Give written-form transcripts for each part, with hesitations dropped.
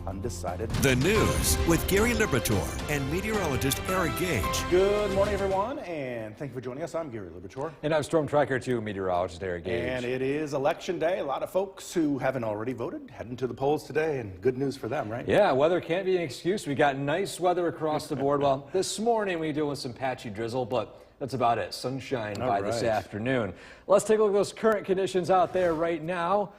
undecided. The news with Gary Liberatore and meteorologist Eric Gage. Good morning, everyone, and thank you for joining us. I'm Gary Liberatore. And I'm Storm Tracker 2 meteorologist Eric Gage. And it is Election Day. A lot of folks who haven't already voted heading to the polls today, and good news for them, right? Yeah, weather can't be an excuse. We got nice weather across the board. Well, this morning we deal with some patchy drizzle, but that's about it. Sunshine by this afternoon. Let's take a look at those current conditions out there right now.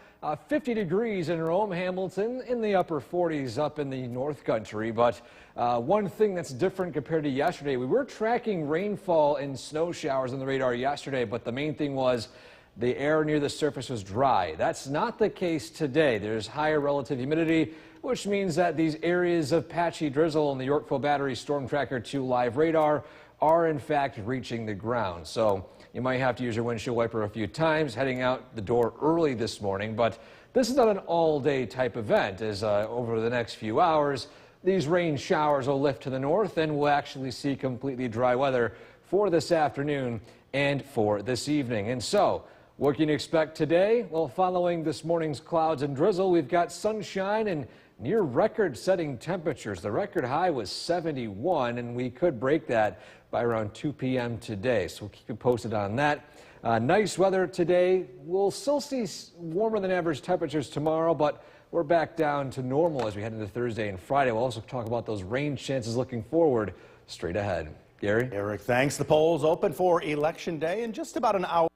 50 degrees in Rome, Hamilton, in the upper 40s up in the North Country. But one thing that's different compared to yesterday, we were tracking rainfall and snow showers on the radar yesterday, but the main thing was the air near the surface was dry. That's not the case today. There's higher relative humidity, which means that these areas of patchy drizzle on the Yorkville Battery Storm Tracker 2 live radar are in fact reaching the ground. So you might have to use your windshield wiper a few times heading out the door early this morning, but this is not an all-day type event, as over the next few hours these rain showers will lift to the north and we'll actually see completely dry weather for this afternoon and for this evening. And so what can you expect today? Well, following this morning's clouds and drizzle, we've got sunshine and near record-setting temperatures. The record high was 71, and we could break that by around 2 p.m. today. So we'll keep you posted on that. Nice weather today. We'll still see warmer than average temperatures tomorrow, but we're back down to normal as we head into Thursday and Friday. We'll also talk about those rain chances looking forward straight ahead. Gary? Eric, thanks. The polls open for Election Day in just about an hour.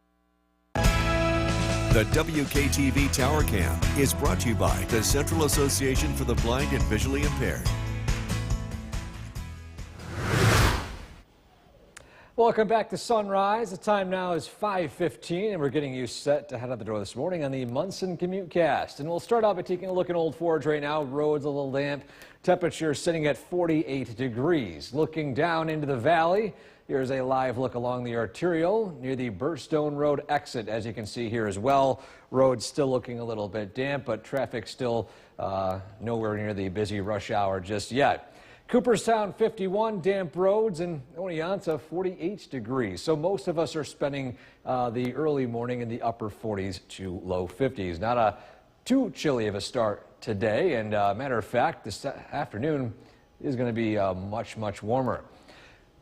The WKTV Tower Cam is brought to you by the Central Association for the Blind and Visually Impaired. Welcome back to Sunrise. The time now is 5:15, and we're getting you set to head out the door this morning on the Munson CommuteCast. And we'll start out by taking a look at Old Forge right now. Roads a little damp. Temperature sitting at 48 degrees. Looking down into the valley, here's a live look along the arterial near the Burstone Road exit, as you can see here as well. Roads still looking a little bit damp, but traffic still nowhere near the busy rush hour just yet. Cooperstown 51, damp roads, and Oneonta 48 degrees. So most of us are spending the early morning in the upper 40s to low 50s. Not a too chilly of a start today, and matter of fact, this afternoon is going to be much warmer.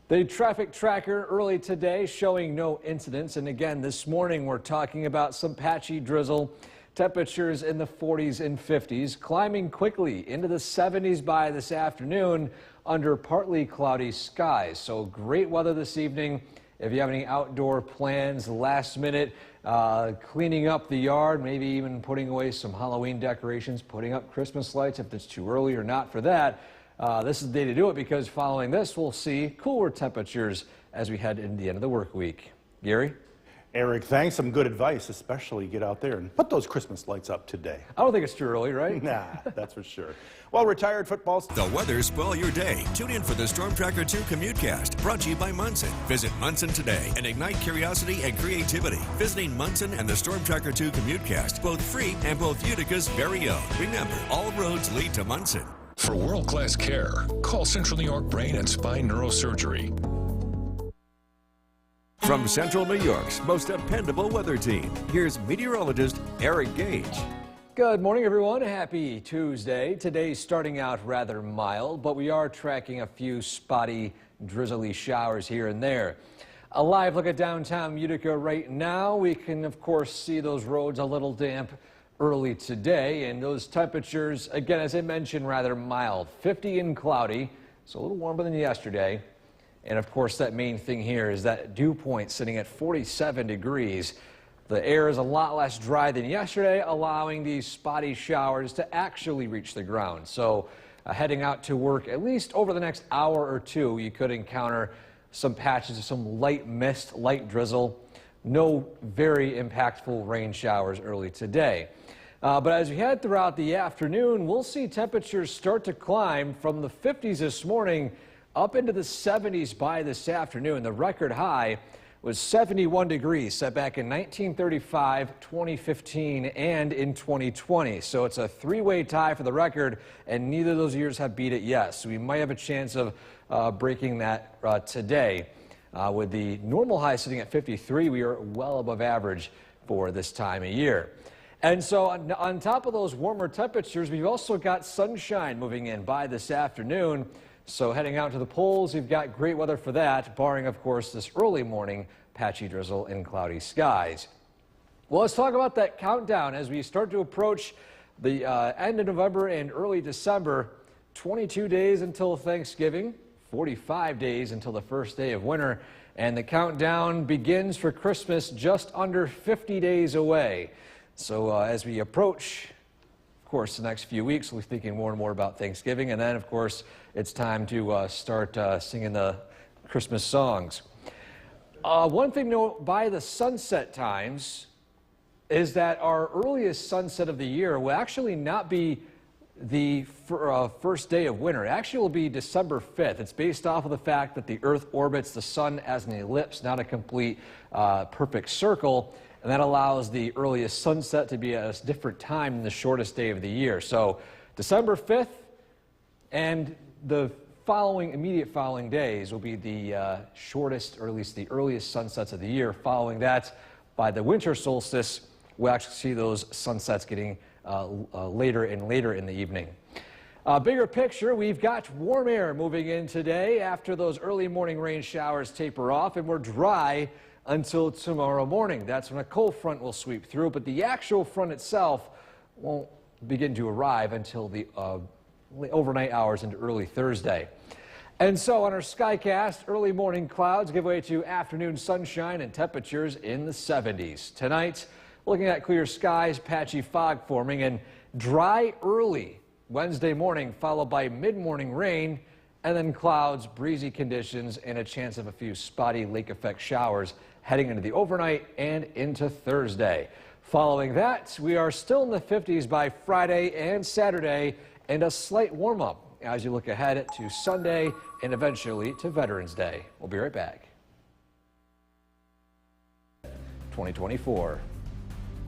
The traffic tracker early today showing no incidents, and again this morning we're talking about some patchy drizzle. Temperatures in the 40s and 50s, climbing quickly into the 70s by this afternoon under partly cloudy skies. So great weather this evening. If you have any outdoor plans, last minute, cleaning up the yard, maybe even putting away some Halloween decorations, putting up Christmas lights if it's too early or not for that, this is the day to do it, because following this we'll see cooler temperatures as we head into the end of the work week. Gary? Eric, thanks. Some good advice, especially get out there and put those Christmas lights up today. I don't think it's too early, right? Nah, that's for sure. Well, retired football. The weather spoil your day. Tune in for the Storm Tracker 2 CommuteCast, brought to you by Munson. Visit Munson today and ignite curiosity and creativity. Visiting Munson and the Storm Tracker 2 CommuteCast, both free and both Utica's very own. Remember, all roads lead to Munson. For world-class care, call Central New York Brain and Spine Neurosurgery. From Central New York's most dependable weather team, here's meteorologist Eric Gage. Good morning, everyone. Happy Tuesday. Today's starting out rather mild, but we are tracking a few spotty, drizzly showers here and there. A live look at downtown Utica right now. We can, of course, see those roads a little damp early today, and those temperatures, again, as I mentioned, rather mild. 50 and cloudy, so a little warmer than yesterday. And of course, that main thing here is that dew point sitting at 47 degrees. The air is a lot less dry than yesterday, allowing these spotty showers to actually reach the ground. So heading out to work, at least over the next hour or two, you could encounter some patches of some light mist, light drizzle. No very impactful rain showers early today. But as we head throughout the afternoon, we'll see temperatures start to climb from the 50s this morning up into the 70s by this afternoon. The record high was 71 degrees set back in 1935, 2015, and in 2020. So it's a three-way tie for the record, and neither of those years have beat it yet. So we might have a chance of breaking that today. With the normal high sitting at 53, we are well above average for this time of year. And so on top of those warmer temperatures, we've also got sunshine moving in by this afternoon. So heading out to the polls, we've got great weather for that, barring, of course, this early morning patchy drizzle and cloudy skies. Well, let's talk about that countdown as we start to approach the end of November and early December. 22 days until Thanksgiving, 45 days until the first day of winter, and the countdown begins for Christmas just under 50 days away. So as we approach, of course, the next few weeks, we'll be thinking more and more about Thanksgiving, and then, of course, it's time to start singing the Christmas songs. One thing to note by the sunset times is that our earliest sunset of the year will actually not be the first day of winter. It actually will be December 5th. It's based off of the fact that the Earth orbits the sun as an ellipse, not a complete perfect circle, and that allows the earliest sunset to be at a different time than the shortest day of the year. So December 5th and the immediate following days will be the shortest, or at least the earliest sunsets of the year. Following that, by the winter solstice, we'll actually see those sunsets getting later and later in the evening. Bigger picture, we've got warm air moving in today after those early morning rain showers taper off, and we're dry until tomorrow morning. That's when a cold front will sweep through, but the actual front itself won't begin to arrive until the overnight hours into early Thursday. And so on our Skycast, early morning clouds give way to afternoon sunshine and temperatures in the 70s. Tonight, looking at clear skies, patchy fog forming, and dry early Wednesday morning, followed by mid-morning rain, and then clouds, breezy conditions, and a chance of a few spotty lake effect showers heading into the overnight and into Thursday. Following that, we are still in the 50s by Friday and Saturday, and a slight warm-up as you look ahead to Sunday and eventually to Veterans Day. We'll be right back. 2024.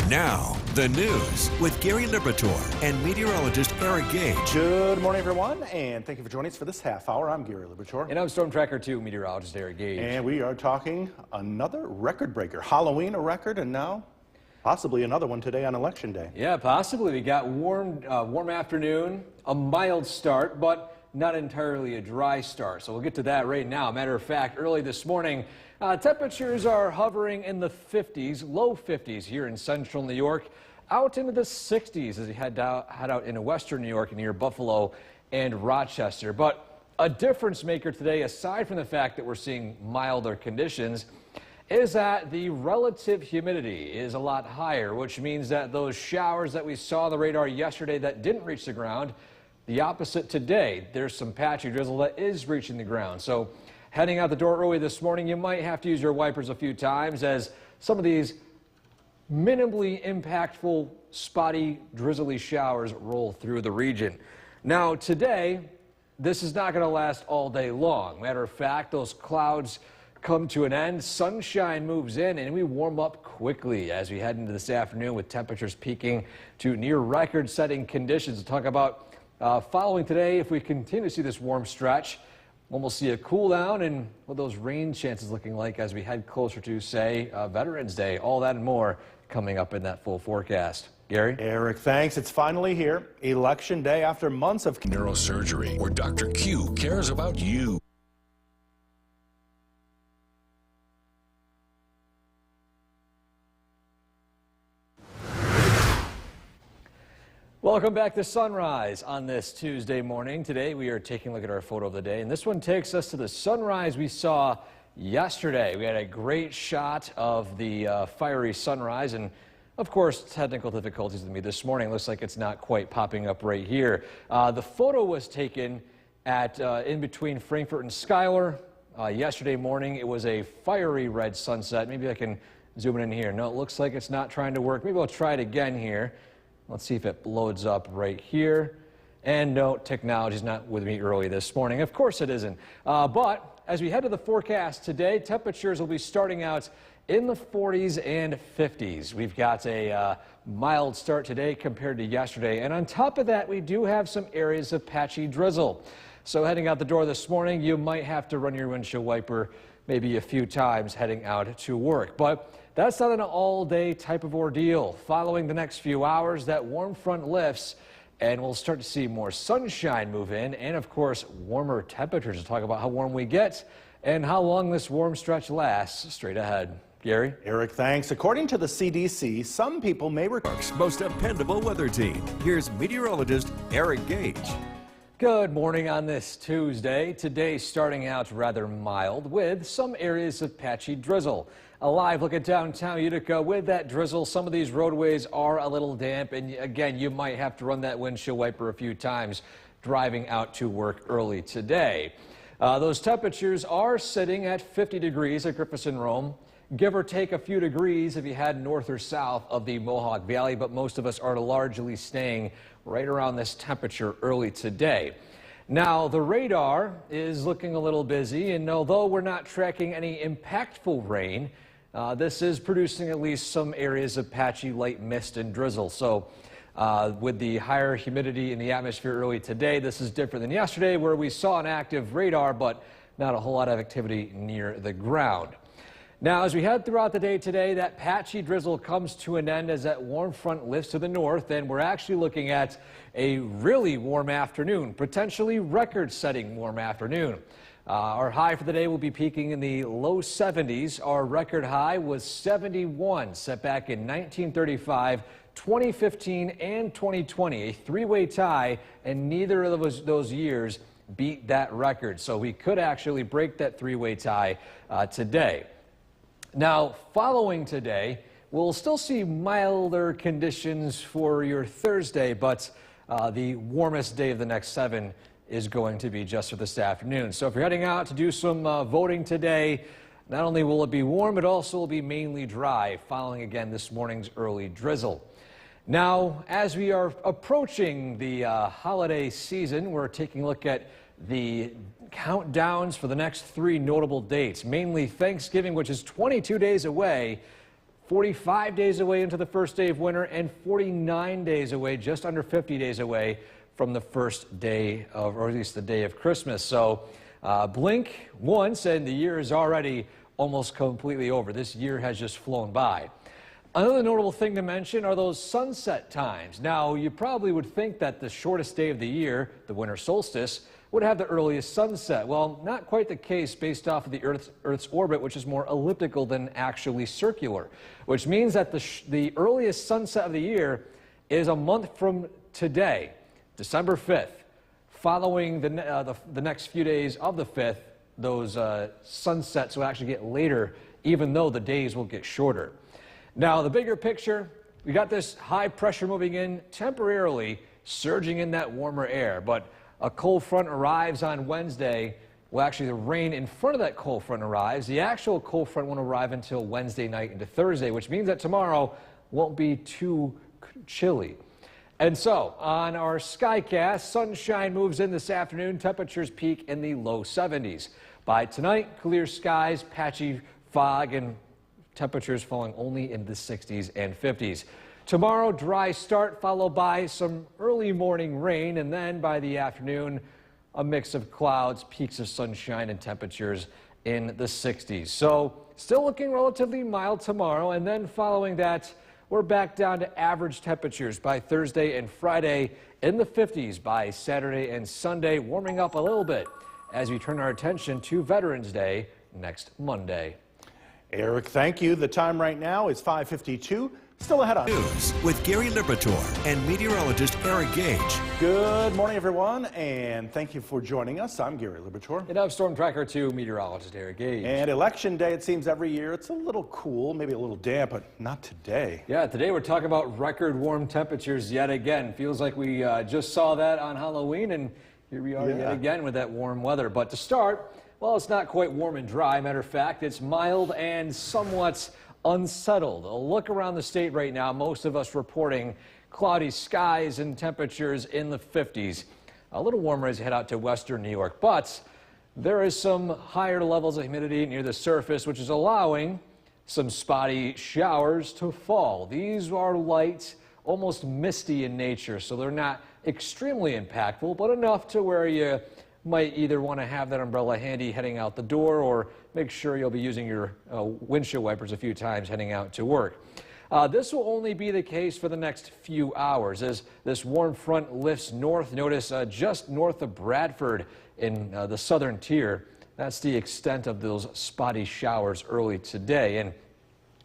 Now, the news with Gary Liberatore and meteorologist Eric Gage. Good morning, everyone, and thank you for joining us for this half hour. I'm Gary Liberatore. And I'm Storm Tracker 2 meteorologist Eric Gage. And we are talking another record breaker. Halloween, a record, and now possibly another one today on Election Day. Yeah, possibly. We got warm afternoon, a mild start, but not entirely a dry start. So we'll get to that right now. Matter of fact, early this morning, temperatures are hovering in the 50s, low 50s here in central New York, out into the 60s as you head out into western New York near Buffalo and Rochester. But a difference maker today, aside from the fact that we're seeing milder conditions, is that the relative humidity is a lot higher, which means that those showers that we saw on the radar yesterday that didn't reach the ground, the opposite today. There's some patchy drizzle that is reaching the ground. So heading out the door early this morning, you might have to use your wipers a few times as some of these minimally impactful, spotty, drizzly showers roll through the region. Now today, this is not going to last all day long. Matter of fact, those clouds come to an end, sunshine moves in, and we warm up quickly as we head into this afternoon with temperatures peaking to near record-setting conditions. We'll talk about following today, if we continue to see this warm stretch, when we'll see a cool down and what those rain chances looking like as we head closer to, say, Veterans Day. All that and more coming up in that full forecast. Gary? Eric, thanks. It's finally here. Election Day after months of Neurosurgery, where Dr. Q cares about you. Welcome back to Sunrise on this Tuesday morning. Today we are taking a look at our photo of the day, and this one takes us to the sunrise we saw yesterday. We had a great shot of the fiery sunrise, and of course technical difficulties with me this morning. Looks like it's not quite popping up right here. The photo was taken at in between Frankfort and Schuyler. Yesterday morning it was a fiery red sunset. Maybe I can zoom in here. No, it looks like it's not trying to work. Maybe I'll try it again here. Let's see if it loads up right here. And no, technology's not with me early this morning. Of course it isn't. But as we head to the forecast today, temperatures will be starting out in the 40s and 50s. We've got a mild start today compared to yesterday. And on top of that, we do have some areas of patchy drizzle. So heading out the door this morning, you might have to run your windshield wiper maybe a few times heading out to work. But that's not an all-day type of ordeal. Following the next few hours, that warm front lifts, and we'll start to see more sunshine move in, and of course, warmer temperatures. To talk about how warm we get and how long this warm stretch lasts straight ahead. Gary? Eric, thanks. According to the CDC, some people may Most dependable weather team. Here's meteorologist Eric Gage. Good morning on this Tuesday. Today starting out rather mild with some areas of patchy drizzle. A live look at downtown Utica with that drizzle. Some of these roadways are a little damp, and again, you might have to run that windshield wiper a few times driving out to work early today. Those temperatures are sitting at 50 degrees at Griffith and Rome. Give or take a few degrees if you head north or south of the Mohawk Valley, but most of us are largely staying right around this temperature early today. Now, the radar is looking a little busy, and although we're not tracking any impactful rain, this is producing at least some areas of patchy light mist and drizzle. So with the higher humidity in the atmosphere early today, this is different than yesterday where we saw an active radar, but not a whole lot of activity near the ground. Now, as we head throughout the day today, that patchy drizzle comes to an end as that warm front lifts to the north, and we're actually looking at a really warm afternoon, potentially record-setting warm afternoon. Our high for the day will be peaking in the low 70s. Our record high was 71, set back in 1935, 2015, and 2020, a three-way tie, and neither of those years beat that record. So we could actually break that three-way tie today. Now, following today, we'll still see milder conditions for your Thursday, but the warmest day of the next 7 is going to be just for this afternoon. So if you're heading out to do some voting today, not only will it be warm, it also will be mainly dry, following again this morning's early drizzle. Now, as we are approaching the holiday season, we're taking a look at the countdowns for the next 3 notable dates, mainly Thanksgiving, which is 22 days away, 45 days away into the first day of winter, and 49 days away, just under 50 days away from the first day of, or at least the day of Christmas. So blink once and the year is already almost completely over. This year has just flown by. Another notable thing to mention are those sunset times. Now, you probably would think that the shortest day of the year, the winter solstice, would have the earliest sunset. Well, not quite the case based off of the Earth's orbit, which is more elliptical than actually circular, which means that the earliest sunset of the year is a month from today, December 5th. Following the next few days of the 5th, those sunsets will actually get later, even though the days will get shorter. Now, the bigger picture, we got this high pressure moving in temporarily, surging in that warmer air, but a cold front arrives on Wednesday. Well, actually, the rain in front of that cold front arrives. The actual cold front won't arrive until Wednesday night into Thursday, which means that tomorrow won't be too chilly. And so, on our Skycast, sunshine moves in this afternoon. Temperatures peak in the low 70s. By tonight, clear skies, patchy fog, and temperatures falling only in the 60s and 50s. Tomorrow, dry start followed by some early morning rain, and then by the afternoon, a mix of clouds, peaks of sunshine, and temperatures in the 60s. So still looking relatively mild tomorrow, and then following that, we're back down to average temperatures by Thursday and Friday, in the 50s by Saturday and Sunday, warming up a little bit as we turn our attention to Veterans Day next Monday. Eric, thank you. The time right now is 5:52. Still ahead on News with Gary Liberatore and meteorologist Eric Gage. Good morning, everyone, and thank you for joining us. I'm Gary Liberatore. And I'm Storm Tracker 2 meteorologist Eric Gage. And Election Day, it seems every year, it's a little cool, maybe a little damp, but not today. Yeah, today we're talking about record warm temperatures yet again. Feels like we just saw that on Halloween, and here we are yet again with that warm weather. But to start, well, it's not quite warm and dry. Matter of fact, it's mild and somewhat unsettled. A look around the state right now, most of us reporting cloudy skies and temperatures in the 50s. A little warmer as you head out to western New York, but there is some higher levels of humidity near the surface, which is allowing some spotty showers to fall. These are light, almost misty in nature, so they're not extremely impactful, but enough to where you might either want to have that umbrella handy heading out the door, or make sure you'll be using your windshield wipers a few times heading out to work. This will only be the case for the next few hours as this warm front lifts north. Notice just north of Bradford in the southern tier. That's the extent of those spotty showers early today. And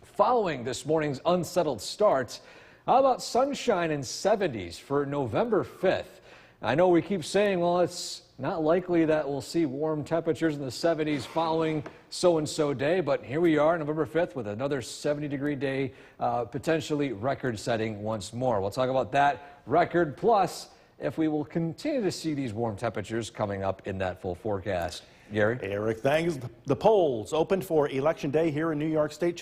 following this morning's unsettled start, how about sunshine and 70s for November 5th? I know we keep saying, well, it's not likely that we'll see warm temperatures in the 70s following so-and-so day, but here we are, November 5th, with another 70-degree day, potentially record-setting once more. We'll talk about that record, plus if we will continue to see these warm temperatures coming up in that full forecast. Gary? Eric, thanks. The polls opened for Election Day here in New York State.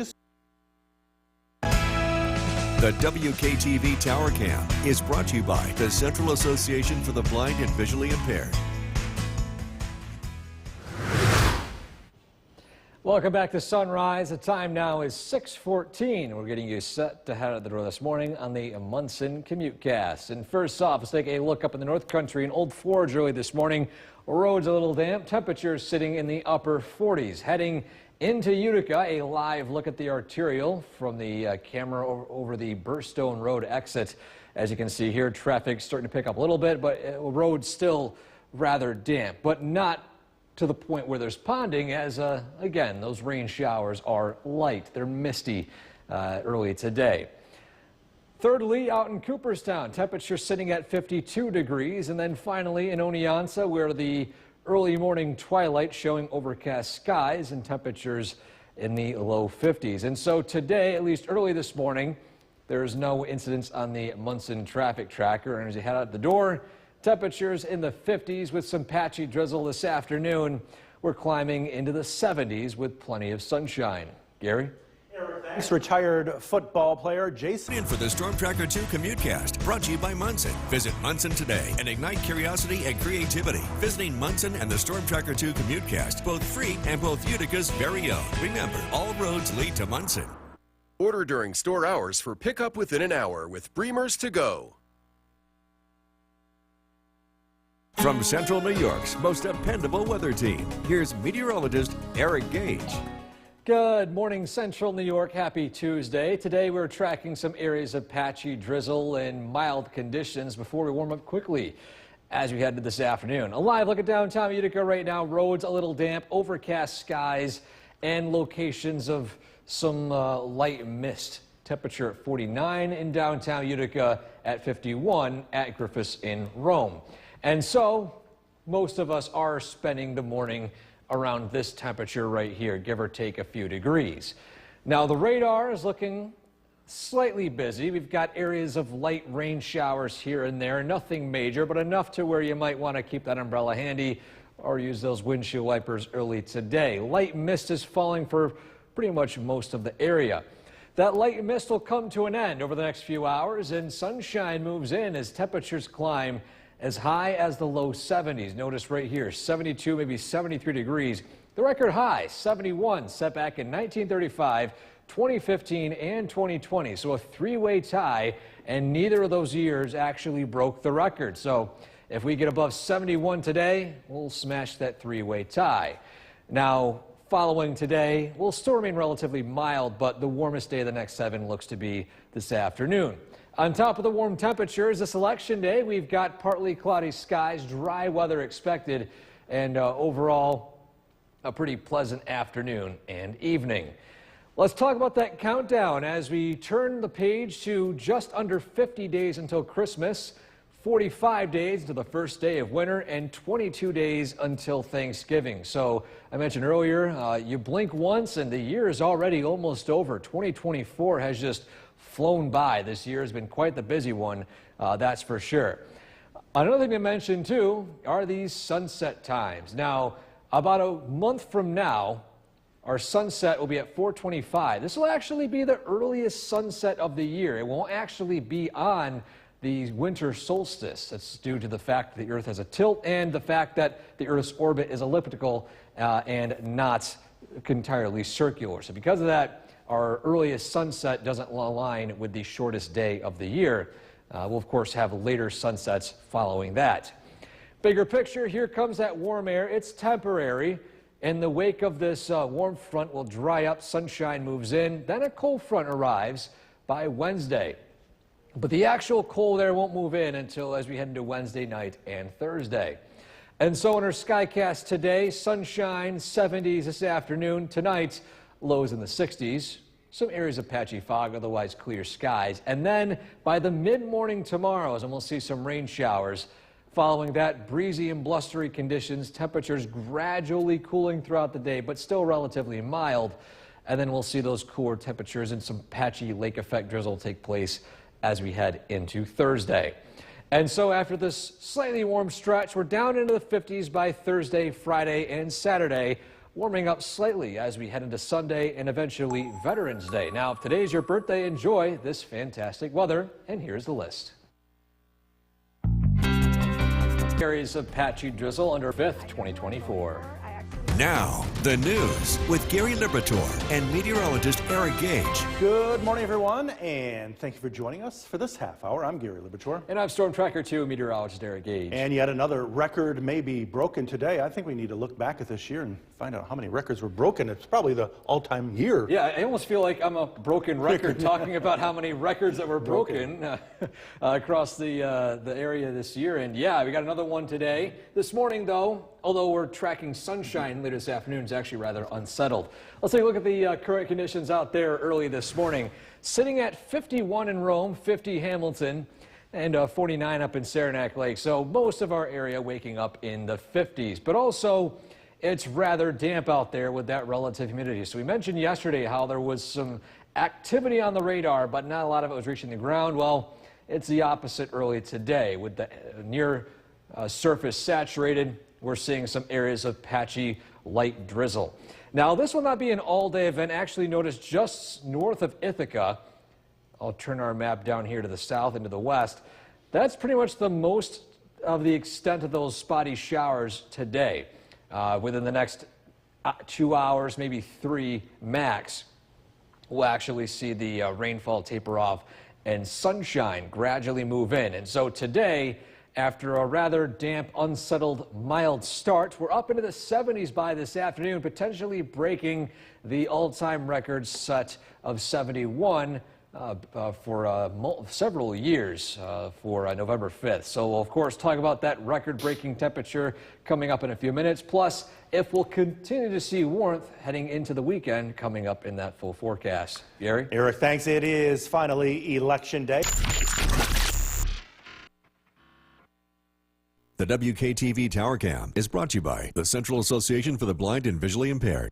The WKTV Tower Cam is brought to you by the Central Association for the Blind and Visually Impaired. Welcome back to Sunrise. The time now is 6:14. We're getting you set to head out the door this morning on the Munson CommuteCast. And first off, let's take a look up in the North Country in Old Forge early this morning. Roads a little damp, temperatures sitting in the upper 40s. Heading into Utica, a live look at the arterial from the camera over the Burstone Road exit. As you can see here, traffic starting to pick up a little bit, but roads still rather damp, but not to the point where there's ponding, as again, those rain showers are light. They're misty early today. Thirdly, out in Cooperstown, temperature sitting at 52 degrees. And then finally in Oneonta, where the early morning twilight showing overcast skies and temperatures in the low 50s. And so today, at least early this morning, there's no incidents on the Munson traffic tracker. And as you head out the door, temperatures in the 50s with some patchy drizzle this afternoon. We're climbing into the 70s with plenty of sunshine. Gary? Thanks. Retired football player Jason. In for the Storm Tracker 2 CommuteCast, brought to you by Munson. Visit Munson today and ignite curiosity and creativity. Visiting Munson and the Storm Tracker 2 CommuteCast, both free and both Utica's very own. Remember, all roads lead to Munson. Order during store hours for pickup within an hour with Bremer's To Go. From Central New York's most dependable weather team, here's meteorologist Eric Gage. Good morning, Central New York. Happy Tuesday. Today we're tracking some areas of patchy drizzle and mild conditions before we warm up quickly as we head to this afternoon. A live look at downtown Utica right now. Roads a little damp, overcast skies, and locations of some light mist. Temperature at 49 in downtown Utica, at 51 at Griffiths in Rome. And so most of us are spending the morning around this temperature right here, give or take a few degrees. Now the radar is looking slightly busy. We've got areas of light rain showers here and there, nothing major, but enough to where you might want to keep that umbrella handy or use those windshield wipers early today. Light mist is falling for pretty much most of the area. That light mist will come to an end over the next few hours, and sunshine moves in as temperatures climb as high as the low 70s. Notice right here, 72, maybe 73 degrees. The record high, 71, set back in 1935, 2015, and 2020. So a three-way tie, and neither of those years actually broke the record. So if we get above 71 today, we'll smash that three-way tie. Now, following today, we'll still remain relatively mild, but the warmest day of the next 7 looks to be this afternoon. On top of the warm temperatures, this election day, we've got partly cloudy skies, dry weather expected, and overall, a pretty pleasant afternoon and evening. Let's talk about that countdown as we turn the page to just under 50 days until Christmas, 45 days to the first day of winter, and 22 days until Thanksgiving. So I mentioned earlier, you blink once and the year is already almost over. 2024 has just flown by. This year has been quite the busy one, that's for sure. Another thing to mention too are these sunset times. Now, about a month from now, our sunset will be at 4:25. This will actually be the earliest sunset of the year. It won't actually be on the winter solstice. That's due to the fact that the Earth has a tilt and the fact that the Earth's orbit is elliptical and not entirely circular. So because of that, our earliest sunset doesn't align with the shortest day of the year. We'll, of course, have later sunsets following that. Bigger picture, here comes that warm air. It's temporary. In the wake of this warm front will dry up, sunshine moves in, then a cold front arrives by Wednesday. But the actual cold air won't move in until as we head into Wednesday night and Thursday. And so in our Skycast today, sunshine, 70s this afternoon. Tonight, lows in the 60s. Some areas of patchy fog, otherwise clear skies. And then by the mid-morning tomorrow, and we'll see some rain showers. Following that, breezy and blustery conditions, temperatures gradually cooling throughout the day, but still relatively mild. And then we'll see those cooler temperatures and some patchy lake effect drizzle take place as we head into Thursday. And so after this slightly warm stretch, we're down into the 50s by Thursday, Friday, and Saturday, warming up slightly as we head into Sunday and eventually Veterans Day. Now, if today's your birthday, enjoy this fantastic weather, and here's the list. Areas of patchy drizzle under 5th, 2024. Now, the news with Gary Liberatore and meteorologist Eric Gage. Good morning, everyone, and thank you for joining us for this half hour. I'm Gary Liberatore. And I'm Storm Tracker 2 meteorologist Eric Gage. And yet another record may be broken today. I think we need to look back at this year and find out how many records were broken. It's probably the all-time year. Yeah, I almost feel like I'm a broken record talking about how many records that were broken across the area this year. And yeah, we got another one today. This morning, though, although we're tracking sunshine later this afternoon, it's actually rather unsettled. Let's take a look at the current conditions out there early this morning. Sitting at 51 in Rome, 50 Hamilton, and 49 up in Saranac Lake. So most of our area waking up in the 50s, but also it's rather damp out there with that relative humidity. So we mentioned yesterday how there was some activity on the radar, but not a lot of it was reaching the ground. Well, it's the opposite early today with the near surface saturated. We're seeing some areas of patchy light drizzle. Now, this will not be an all-day event. Actually, notice just north of Ithaca, I'll turn our map down here to the south and to the west. That's pretty much the most of the extent of those spotty showers today. Within the next 2 hours, maybe 3 max, we'll actually see the rainfall taper off and sunshine gradually move in. And so today, after a rather damp, unsettled, mild start, we're up into the 70s by this afternoon, potentially breaking the all-time record set of 71 for several years for November 5th. So we'll, of course, talk about that record-breaking temperature coming up in a few minutes. Plus, if we'll continue to see warmth heading into the weekend coming up in that full forecast. Gary? Eric, thanks. It is finally Election Day. The WKTV Tower Cam is brought to you by the Central Association for the Blind and Visually Impaired.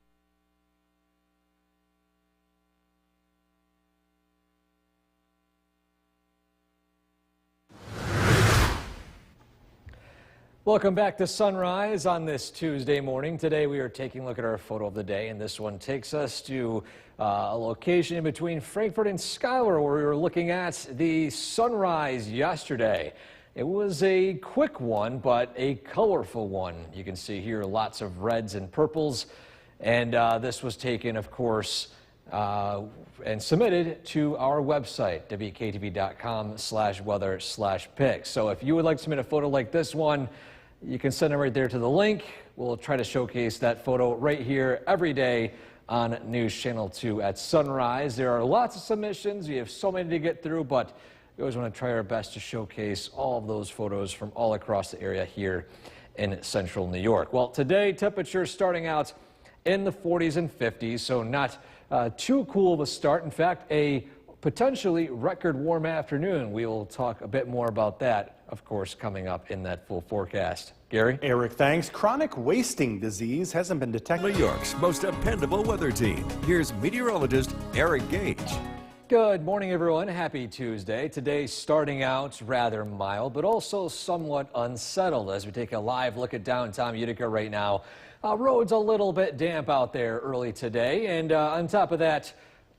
Welcome back to Sunrise on this Tuesday morning. Today we are taking a look at our photo of the day, and this one takes us to a location in between Frankfort and Schuyler where we were looking at the sunrise yesterday. It was a quick one, but a colorful one. You can see here lots of reds and purples, and this was taken, of course, and submitted to our website, wktv.com/weather/pics. So if you would like to submit a photo like this one, you can send it right there to the link. We'll try to showcase that photo right here every day on News Channel 2 at sunrise. There are lots of submissions. We have so many to get through, but we always want to try our best to showcase all of those photos from all across the area here in central New York. Well, today temperatures starting out in the 40s and 50s, so not too cool of a start. In fact, a potentially record warm afternoon. We will talk a bit more about that, of course, coming up in that full forecast. Gary? Eric, thanks. Chronic wasting disease hasn't been detected. New York's most dependable weather team. Here's meteorologist Eric Gage. Good morning, everyone. Happy Tuesday. Today starting out rather mild, but also somewhat unsettled as we take a live look at downtown Utica right now. Roads a little bit damp out there early today, and on top of that,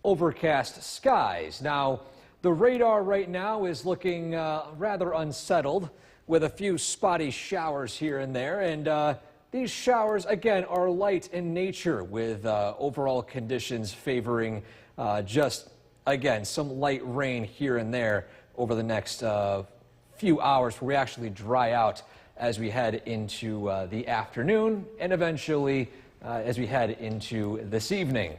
overcast skies. Now, the radar right now is looking rather unsettled with a few spotty showers here and there, and these showers, again, are light in nature with overall conditions favoring just, again, some light rain here and there over the next few hours where we actually dry out as we head into the afternoon and eventually as we head into this evening.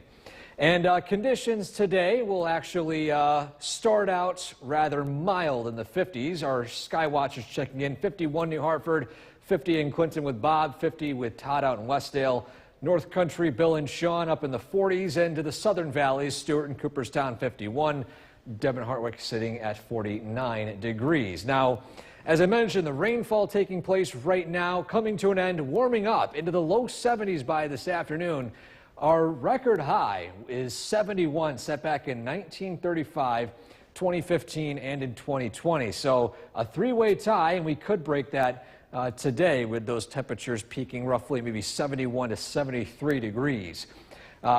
And conditions today will actually start out rather mild in the 50s. Our sky watchers checking in: 51 New Hartford, 50 in Clinton with Bob, 50 with Todd out in Westdale. North Country, Bill and Sean up in the 40s, and to the southern valleys, Stewart and Cooperstown 51. Devon Hartwick sitting at 49 degrees. Now, as I mentioned, the rainfall taking place right now, coming to an end, warming up into the low 70s by this afternoon. Our record high is 71, set back in 1935, 2015, and in 2020. So a three-way tie, and we could break that today with those temperatures peaking roughly maybe 71 to 73 degrees.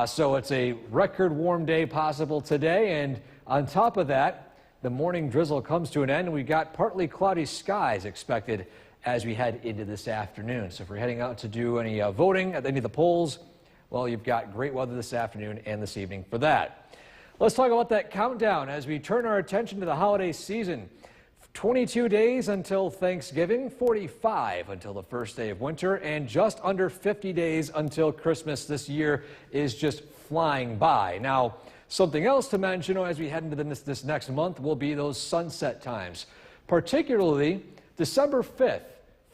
So it's a record warm day possible today, and on top of that, the morning drizzle comes to an end, and we've got partly cloudy skies expected as we head into this afternoon. So if we're heading out to do any voting at any of the polls, well, you've got great weather this afternoon and this evening for that. Let's talk about that countdown as we turn our attention to the holiday season. 22 days until Thanksgiving, 45 until the first day of winter, and just under 50 days until Christmas. This year is just flying by. Now, something else to mention as we head into this next month will be those sunset times, particularly December 5th,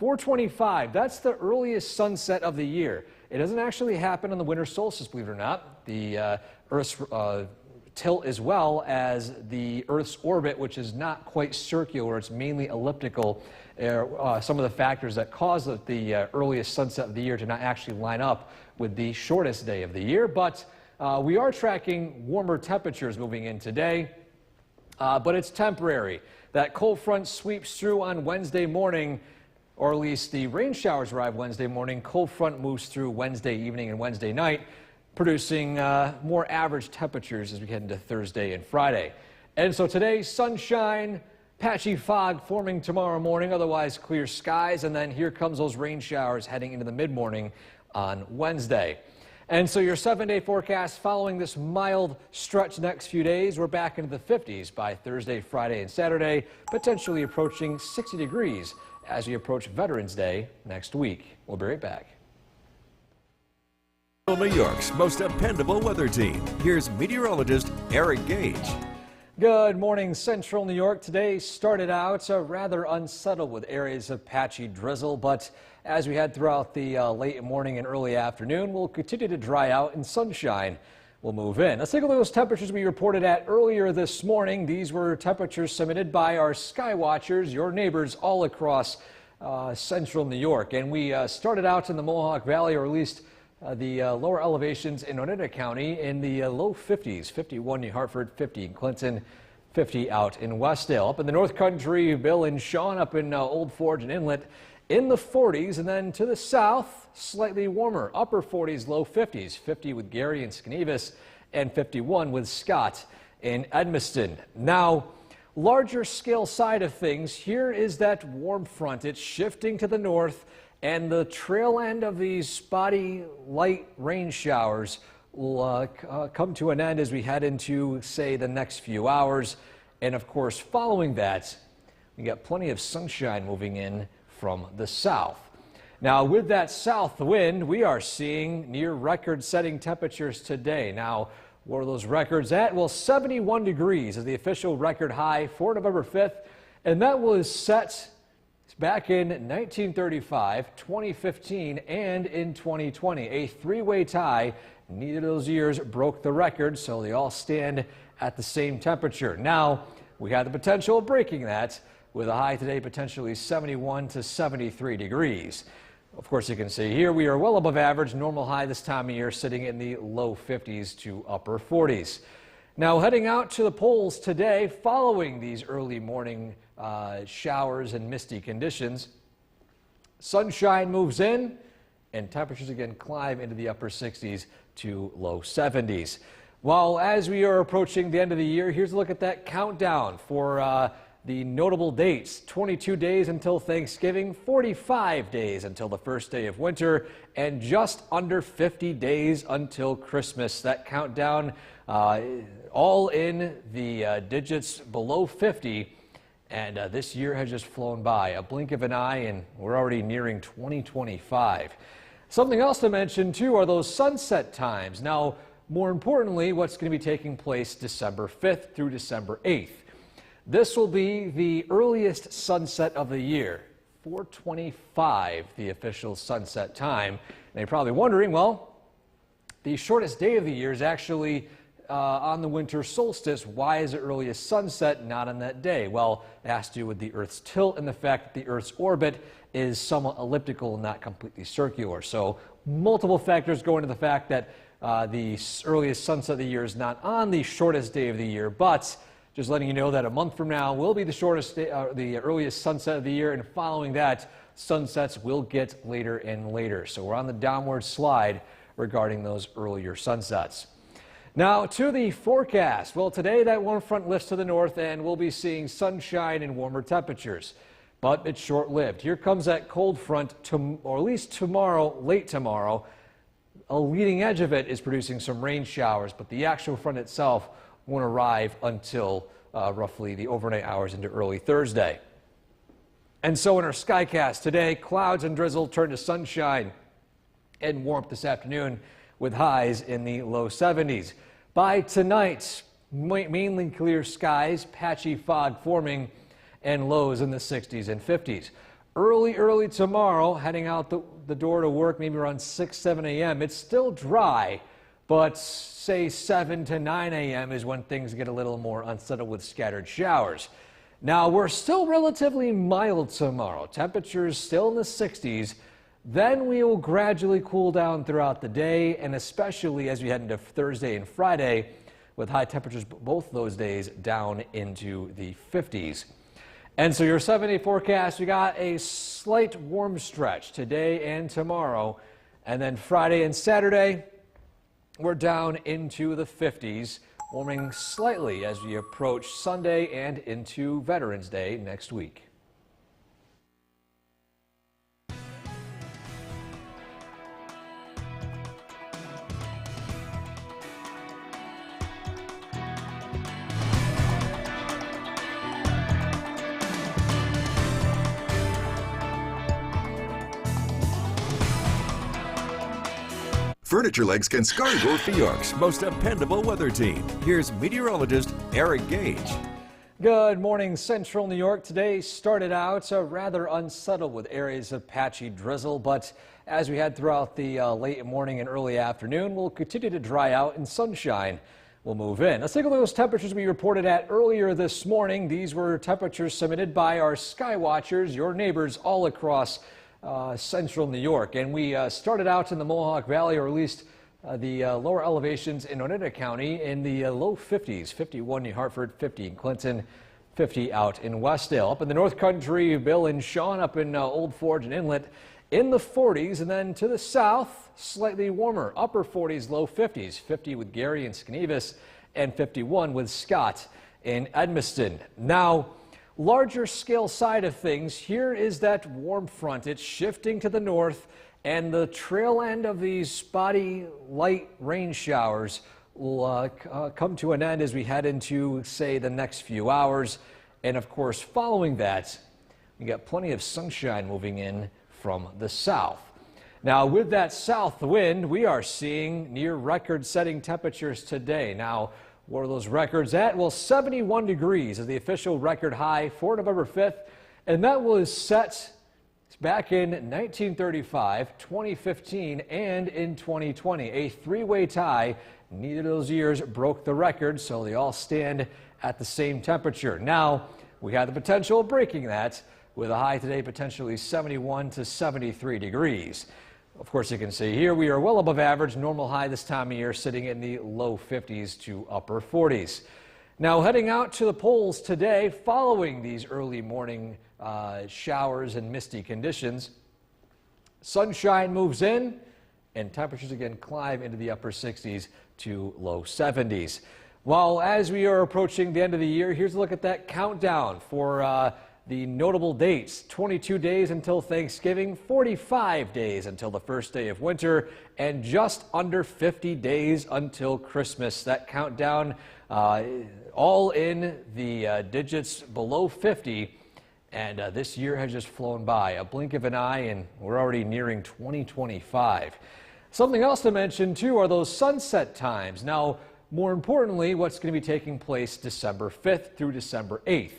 4:25. That's the earliest sunset of the year. It doesn't actually happen on the winter solstice, believe it or not. The Earth's tilt, as well as the Earth's orbit, which is not quite circular, it's mainly elliptical. Some of the factors that cause the earliest sunset of the year to not actually line up with the shortest day of the year. But we are tracking warmer temperatures moving in today, but it's temporary. That cold front sweeps through on Wednesday morning, or at least the rain showers arrive Wednesday morning. Cold front moves through Wednesday evening and Wednesday night, producing more average temperatures as we head into Thursday and Friday. And so today, sunshine, patchy fog forming tomorrow morning, otherwise clear skies, and then here comes those rain showers heading into the mid-morning on Wednesday. And so your 7-day forecast following this mild stretch next few days, we're back into the 50s by Thursday, Friday, and Saturday, potentially approaching 60 degrees as we approach Veterans Day next week. We'll be right back. New York's most dependable weather team. Here's meteorologist Eric Gage. Good morning, Central New York. Today started out rather unsettled with areas of patchy drizzle, but as we head throughout the late morning and early afternoon, we'll continue to dry out and sunshine will move in. Let's take a look at those temperatures we reported at earlier this morning. These were temperatures submitted by our sky watchers, your neighbors all across Central New York. And we started out in the Mohawk Valley, or at least the lower elevations in Oneida County, in the low 50s, 51 New Hartford, 50 in Clinton, 50 out in Westdale. Up in the North Country, Bill and Sean up in Old Forge and Inlet in the 40s, and then to the south, slightly warmer, upper 40s, low 50s, 50 with Gary and Skenevis, and 51 with Scott in Edmiston. Now, larger scale side of things, here is that warm front. It's shifting to the north, and the trail end of these spotty light rain showers will come to an end as we head into, say, the next few hours. And of course, following that, we got plenty of sunshine moving in from the south. Now, with that south wind, we are seeing near record-setting temperatures today. Now, what are those records at? Well, 71 degrees is the official record high for November 5th, and that was set back in 1935, 2015, and in 2020. A three-way tie. Neither of those years broke the record, so they all stand at the same temperature. Now, we have the potential of breaking that with a high today potentially 71 to 73 degrees. Of course, you can see here we are well above average. Normal high this time of year sitting in the low 50s to upper 40s. Now, heading out to the polls today following these early morning showers and misty conditions, sunshine moves in and temperatures again climb into the upper 60s to low 70s. Well, as we are approaching the end of the year, here's a look at that countdown for the notable dates. 22 days until Thanksgiving, 45 days until the first day of winter, and just under 50 days until Christmas. That countdown all in the digits below 50 And this year has just flown by, a blink of an eye, and we're already nearing 2025. Something else to mention, too, are those sunset times. Now, more importantly, what's going to be taking place December 5th through December 8th. This will be the earliest sunset of the year, 4:25, the official sunset time. And you're probably wondering, well, the shortest day of the year is actually on the winter solstice. Why is the earliest sunset not on that day? Well, it has to do with the Earth's tilt and the fact that the Earth's orbit is somewhat elliptical and not completely circular. So multiple factors go into the fact that the earliest sunset of the year is not on the shortest day of the year, but just letting you know that a month from now will be the shortest day, the earliest sunset of the year, and following that, sunsets will get later and later. So we're on the downward slide regarding those earlier sunsets. Now to the forecast. Well, today that warm front lifts to the north and we'll be seeing sunshine and warmer temperatures, but it's short-lived. Here comes that cold front, or at least tomorrow, late tomorrow. A leading edge of it is producing some rain showers, but the actual front itself won't arrive until roughly the overnight hours into early Thursday. And so in our Skycast today, clouds and drizzle turn to sunshine and warmth this afternoon with highs in the low 70s. By tonight, mainly clear skies, patchy fog forming, and lows in the 60s and 50s. Early tomorrow, heading out the door to work, maybe around 6-7 a.m., it's still dry, but say 7 to 9 a.m. is when things get a little more unsettled with scattered showers. Now, we're still relatively mild tomorrow. Temperatures still in the 60s. Then we will gradually cool down throughout the day, and especially as we head into Thursday and Friday, with high temperatures both those days down into the 50s. And so your 7-day forecast, we got a slight warm stretch today and tomorrow, and then Friday and Saturday, we're down into the 50s, warming slightly as we approach Sunday and into Veterans Day next week. Furniture legs can scar your New York's most dependable weather team. Here's meteorologist Eric Gage. Good morning, Central New York. Today started out rather unsettled with areas of patchy drizzle, but as we head throughout the late morning and early afternoon, we'll continue to dry out and sunshine will move in. Let's take a look at those temperatures we reported at earlier this morning. These were temperatures submitted by our sky watchers, your neighbors all across Central New York. And we started out in the Mohawk Valley, or at least the lower elevations in Oneida County, in the low 50s, 51 in Hartford, 50 in Clinton, 50 out in Westdale. Up in the North Country, Bill and Sean up in Old Forge and Inlet in the 40s, and then to the south, slightly warmer, upper 40s, low 50s, 50 with Gary and Skenevis, and 51 with Scott in Edmiston. Now, larger scale side of things, here is that warm front. It's shifting to the north, and the trail end of these spotty light rain showers will come to an end as we head into, say, the next few hours. And of course, following that, we got plenty of sunshine moving in from the south. Now, with that south wind, we are seeing near record-setting temperatures today. Now, what are those records at? Well, 71 degrees is the official record high for November 5th, and that was set back in 1935, 2015, and in 2020. A three-way tie. Neither of those years broke the record, so they all stand at the same temperature. Now, we have the potential of breaking that with a high today potentially 71 to 73 degrees. Of course, you can see here we are well above average. Normal high this time of year sitting in the low 50s to upper 40s. Now, heading out to the polls today following these early morning showers and misty conditions, sunshine moves in and temperatures again climb into the upper 60s to low 70s. Well, as we are approaching the end of the year, here's a look at that countdown for the notable dates: 22 days until Thanksgiving, 45 days until the first day of winter, and just under 50 days until Christmas. That countdown all in the digits below 50. And this year has just flown by. A blink of an eye, and we're already nearing 2025. Something else to mention, too, are those sunset times. Now, more importantly, what's going to be taking place December 5th through December 8th.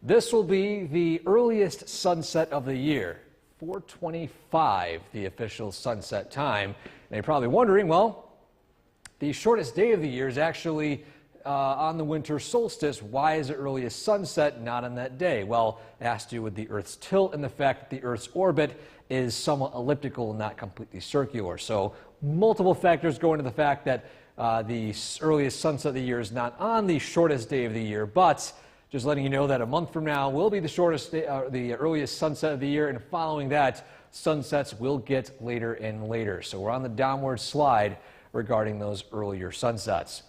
This will be the earliest sunset of the year, 4:25, the official sunset time. And you're probably wondering, well, the shortest day of the year is actually on the winter solstice. Why is the earliest sunset not on that day? Well, it has to do with the Earth's tilt and the fact that the Earth's orbit is somewhat elliptical, not completely circular. So multiple factors go into the fact that the earliest sunset of the year is not on the shortest day of the year, but just letting you know that a month from now will be the shortest day, the earliest sunset of the year, and following that, sunsets will get later and later. So we're on the downward slide regarding those earlier sunsets.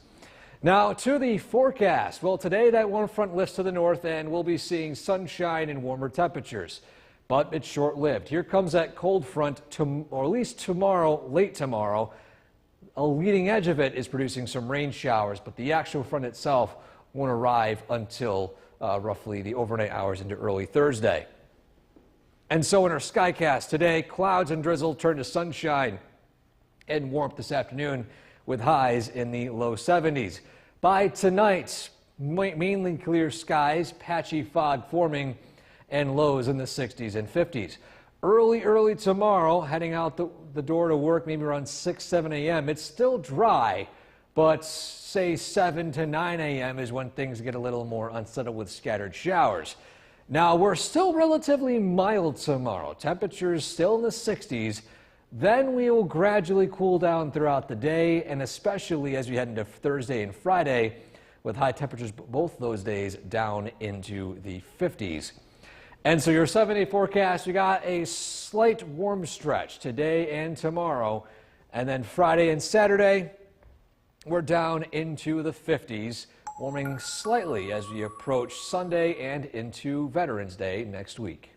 Now to the forecast. Well, today that warm front lifts to the north and we'll be seeing sunshine and warmer temperatures, but it's short-lived. Here comes that cold front, or at least tomorrow, late tomorrow. A leading edge of it is producing some rain showers, but the actual front itself won't arrive until roughly the overnight hours into early Thursday. And so in our Skycast today, clouds and drizzle turn to sunshine and warmth this afternoon with highs in the low 70s. By tonight, mainly clear skies, patchy fog forming, and lows in the 60s and 50s. Early tomorrow, heading out the door to work, maybe around 6, 7 a.m., it's still dry, but say 7 to 9 a.m. is when things get a little more unsettled with scattered showers. Now, we're still relatively mild tomorrow. Temperatures still in the 60s. Then we will gradually cool down throughout the day, and especially as we head into Thursday and Friday, with high temperatures both those days down into the 50s. And so your 7-day forecast, we got a slight warm stretch today and tomorrow, and then Friday and Saturday, we're down into the 50s, warming slightly as we approach Sunday and into Veterans Day next week.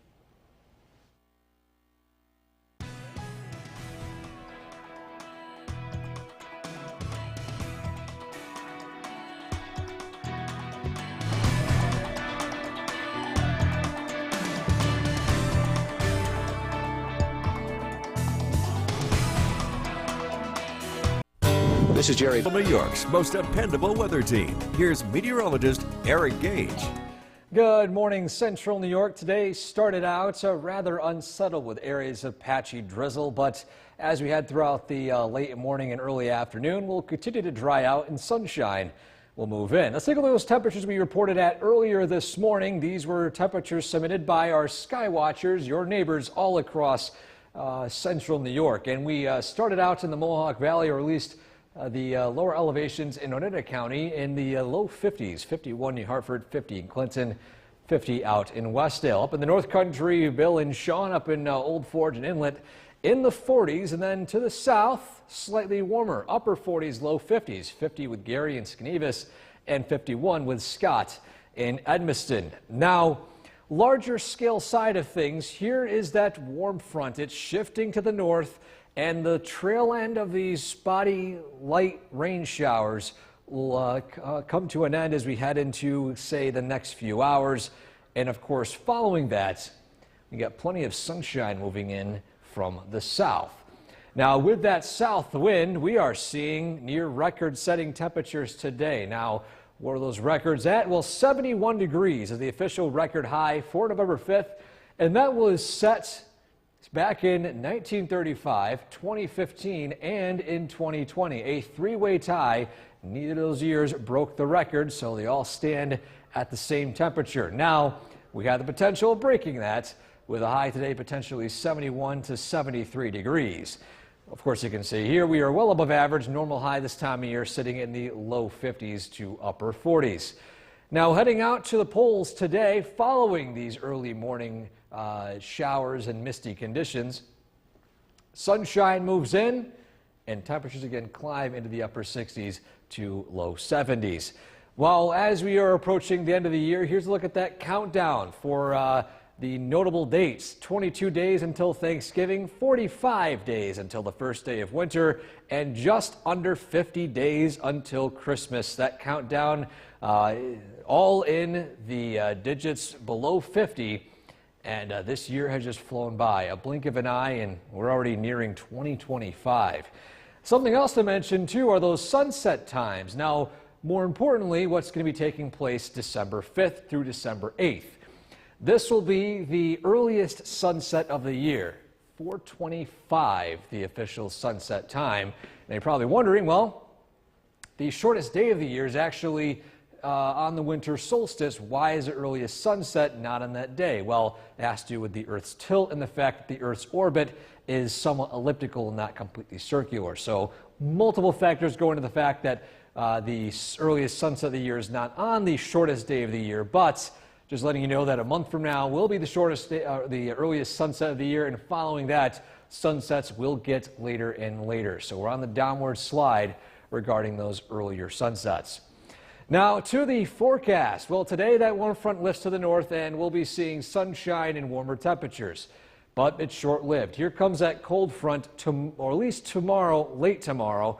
This is Jerry. New York's most dependable weather team. Here's meteorologist Eric Gage. Good morning, Central New York. Today started out rather unsettled with areas of patchy drizzle, but as we head throughout the late morning and early afternoon, we'll continue to dry out and sunshine will move in. Let's take a look at those temperatures we reported at earlier this morning. These were temperatures submitted by our sky watchers, your neighbors all across Central New York. And we started out in the Mohawk Valley, or at least the lower elevations in Oneida County in the low 50s, 51 New Hartford, 50 in Clinton, 50 out in Westdale. Up in the North Country, Bill and Sean up in Old Forge and Inlet in the 40s, and then to the south, slightly warmer, upper 40s, low 50s, 50 with Gary and Skenevis, and 51 with Scott in Edmiston. Now, larger scale side of things, here is that warm front. It's shifting to the north, and the trail end of these spotty light rain showers will come to an end as we head into, say, the next few hours. And of course, following that, we got plenty of sunshine moving in from the south. Now, with that south wind, we are seeing near record-setting temperatures today. Now, what are those records at? Well, 71 degrees is the official record high for November 5th, and that was set back in 1935, 2015, and in 2020. A three-way tie. Neither of those years broke the record, so they all stand at the same temperature. Now, we have the potential of breaking that with a high today potentially 71 to 73 degrees. Of course, you can see here we are well above average. Normal high this time of year sitting in the low 50s to upper 40s. Now, heading out to the polls today following these early morning showers and misty conditions, sunshine moves in and temperatures again climb into the upper 60s to low 70s. Well, as we are approaching the end of the year, here's a look at that countdown for the notable dates. 22 days until Thanksgiving, 45 days until the first day of winter, and just under 50 days until Christmas. That countdown all in the digits below 50. And this year has just flown by. A blink of an eye, and we're already nearing 2025. Something else to mention, too, are those sunset times. Now, more importantly, what's going to be taking place December 5th through December 8th. This will be the earliest sunset of the year, 4:25, the official sunset time. And you're probably wondering, well, the shortest day of the year is actually on the winter solstice. Why is the earliest sunset not on that day? Well, it has to do with the Earth's tilt and the fact that the Earth's orbit is somewhat elliptical and not completely circular. So multiple factors go into the fact that the earliest sunset of the year is not on the shortest day of the year, but just letting you know that a month from now will be the shortest day, the earliest sunset of the year, and following that, sunsets will get later and later. So we're on the downward slide regarding those earlier sunsets. Now to the forecast. Well, today that warm front lifts to the north and we'll be seeing sunshine and warmer temperatures, but it's short-lived. Here comes that cold front, or at least tomorrow, late tomorrow.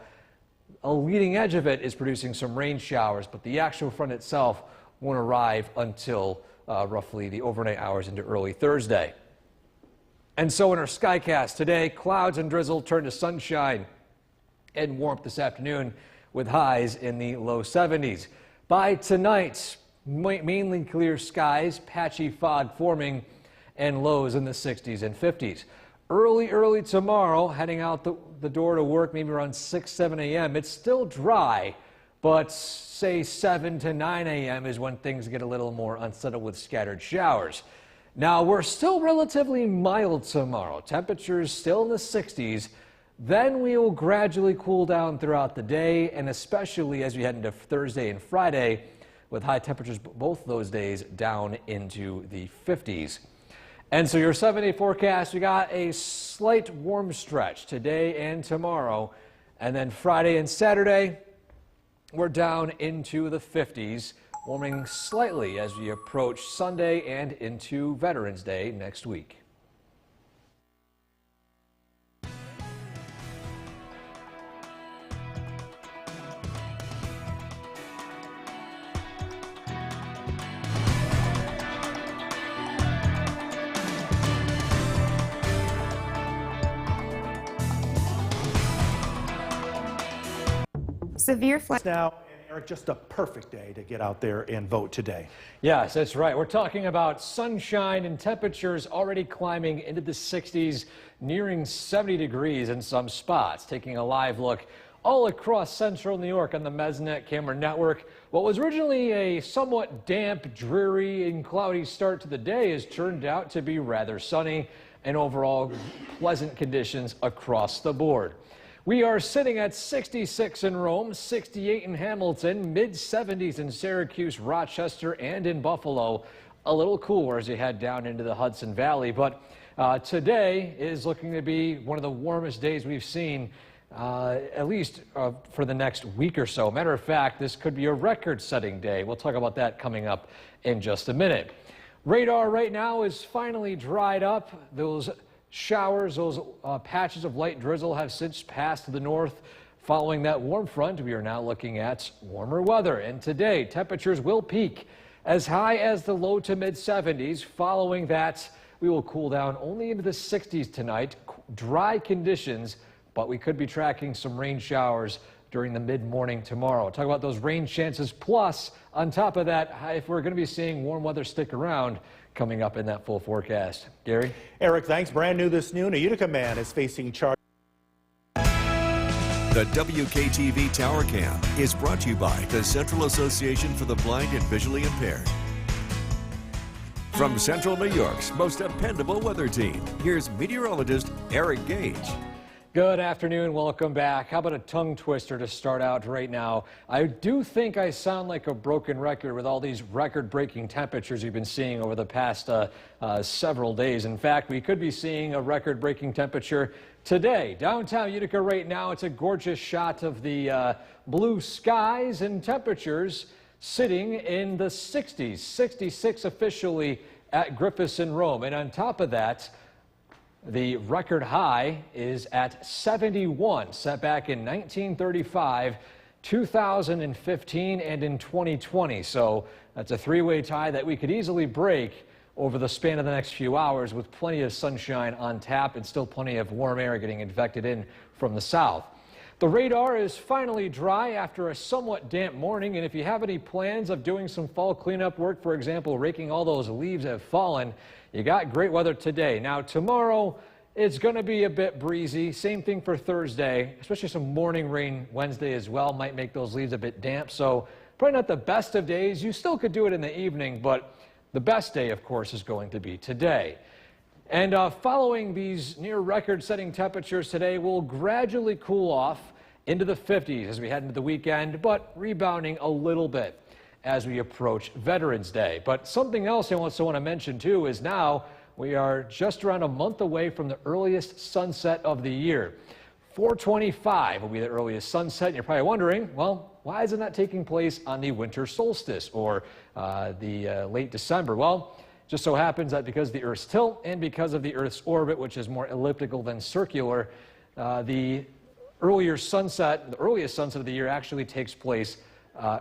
A leading edge of it is producing some rain showers, but the actual front itself won't arrive until roughly the overnight hours into early Thursday. And so in our Skycast today, clouds and drizzle turn to sunshine and warmth this afternoon with highs in the low 70s. By tonight, mainly clear skies, patchy fog forming, and lows in the 60s and 50s. Early tomorrow, heading out the door to work, maybe around 6, 7 a.m., it's still dry, but say 7 to 9 a.m. is when things get a little more unsettled with scattered showers. Now, we're still relatively mild tomorrow. Temperatures still in the 60s. Then we will gradually cool down throughout the day, and especially as we head into Thursday and Friday, with high temperatures both those days down into the 50s. And so your 7-day forecast, we got a slight warm stretch today and tomorrow, and then Friday and Saturday, we're down into the 50s, warming slightly as we approach Sunday and into Veterans Day next week. Severe flood. Now, and Eric, just a perfect day to get out there and vote today. Yes, that's right. We're talking about sunshine and temperatures already climbing into the 60s, nearing 70 degrees in some spots. Taking a live look all across central New York on the Mesnet camera network. What was originally a somewhat damp, dreary, and cloudy start to the day has turned out to be rather sunny and overall pleasant conditions across the board. We are sitting at 66 in Rome, 68 in Hamilton, mid-70s in Syracuse, Rochester, and in Buffalo. A little cooler as you head down into the Hudson Valley, but today is looking to be one of the warmest days we've seen, at least for the next week or so. Matter of fact, this could be a record-setting day. We'll talk about that coming up in just a minute. Radar right now is finally dried up. Those showers, those patches of light drizzle have since passed to the north. Following that warm front, we are now looking at warmer weather. And today, temperatures will peak as high as the low to mid 70s. Following that, we will cool down only into the 60s tonight. Dry conditions, but we could be tracking some rain showers during the mid-morning tomorrow. Talk about those rain chances. Plus, on top of that, if we're going to be seeing warm weather stick around, coming up in that full forecast. Gary? Eric, thanks. Brand new this noon, a Utica man is facing charge. The WKTV Tower Cam is brought to you by the Central Association for the Blind and Visually Impaired. From Central New York's most dependable weather team, here's meteorologist Eric Gage. Good afternoon. Welcome back. How about a tongue twister to start out right now? I do think I sound like a broken record with all these record-breaking temperatures you've been seeing over the past several days. In fact, we could be seeing a record-breaking temperature today. Downtown Utica right now, it's a gorgeous shot of the blue skies and temperatures sitting in the 60s, 66 officially at Griffiths in Rome. And on top of that, the record high is at 71, set back in 1935, 2015, and in 2020. So that's a three-way tie that we could easily break over the span of the next few hours, with plenty of sunshine on tap and still plenty of warm air getting infected in from the south. The radar is finally dry after a somewhat damp morning, and if you have any plans of doing some fall cleanup work, for example, raking all those leaves that have fallen, you got great weather today. Now, tomorrow, it's going to be a bit breezy. Same thing for Thursday, especially some morning rain Wednesday as well. Might make those leaves a bit damp, so probably not the best of days. You still could do it in the evening, but the best day, of course, is going to be today. And following these near record-setting temperatures today, we'll gradually cool off into the 50s as we head into the weekend, but rebounding a little bit as we approach Veterans Day. But something else I also want to mention, too, is now we are just around a month away from the earliest sunset of the year. 4:25 will be the earliest sunset, and you're probably wondering, well, why isn't that taking place on the winter solstice or the late December? Well, just so happens that because of the Earth's tilt and because of the Earth's orbit, which is more elliptical than circular, the earliest sunset of the year actually takes place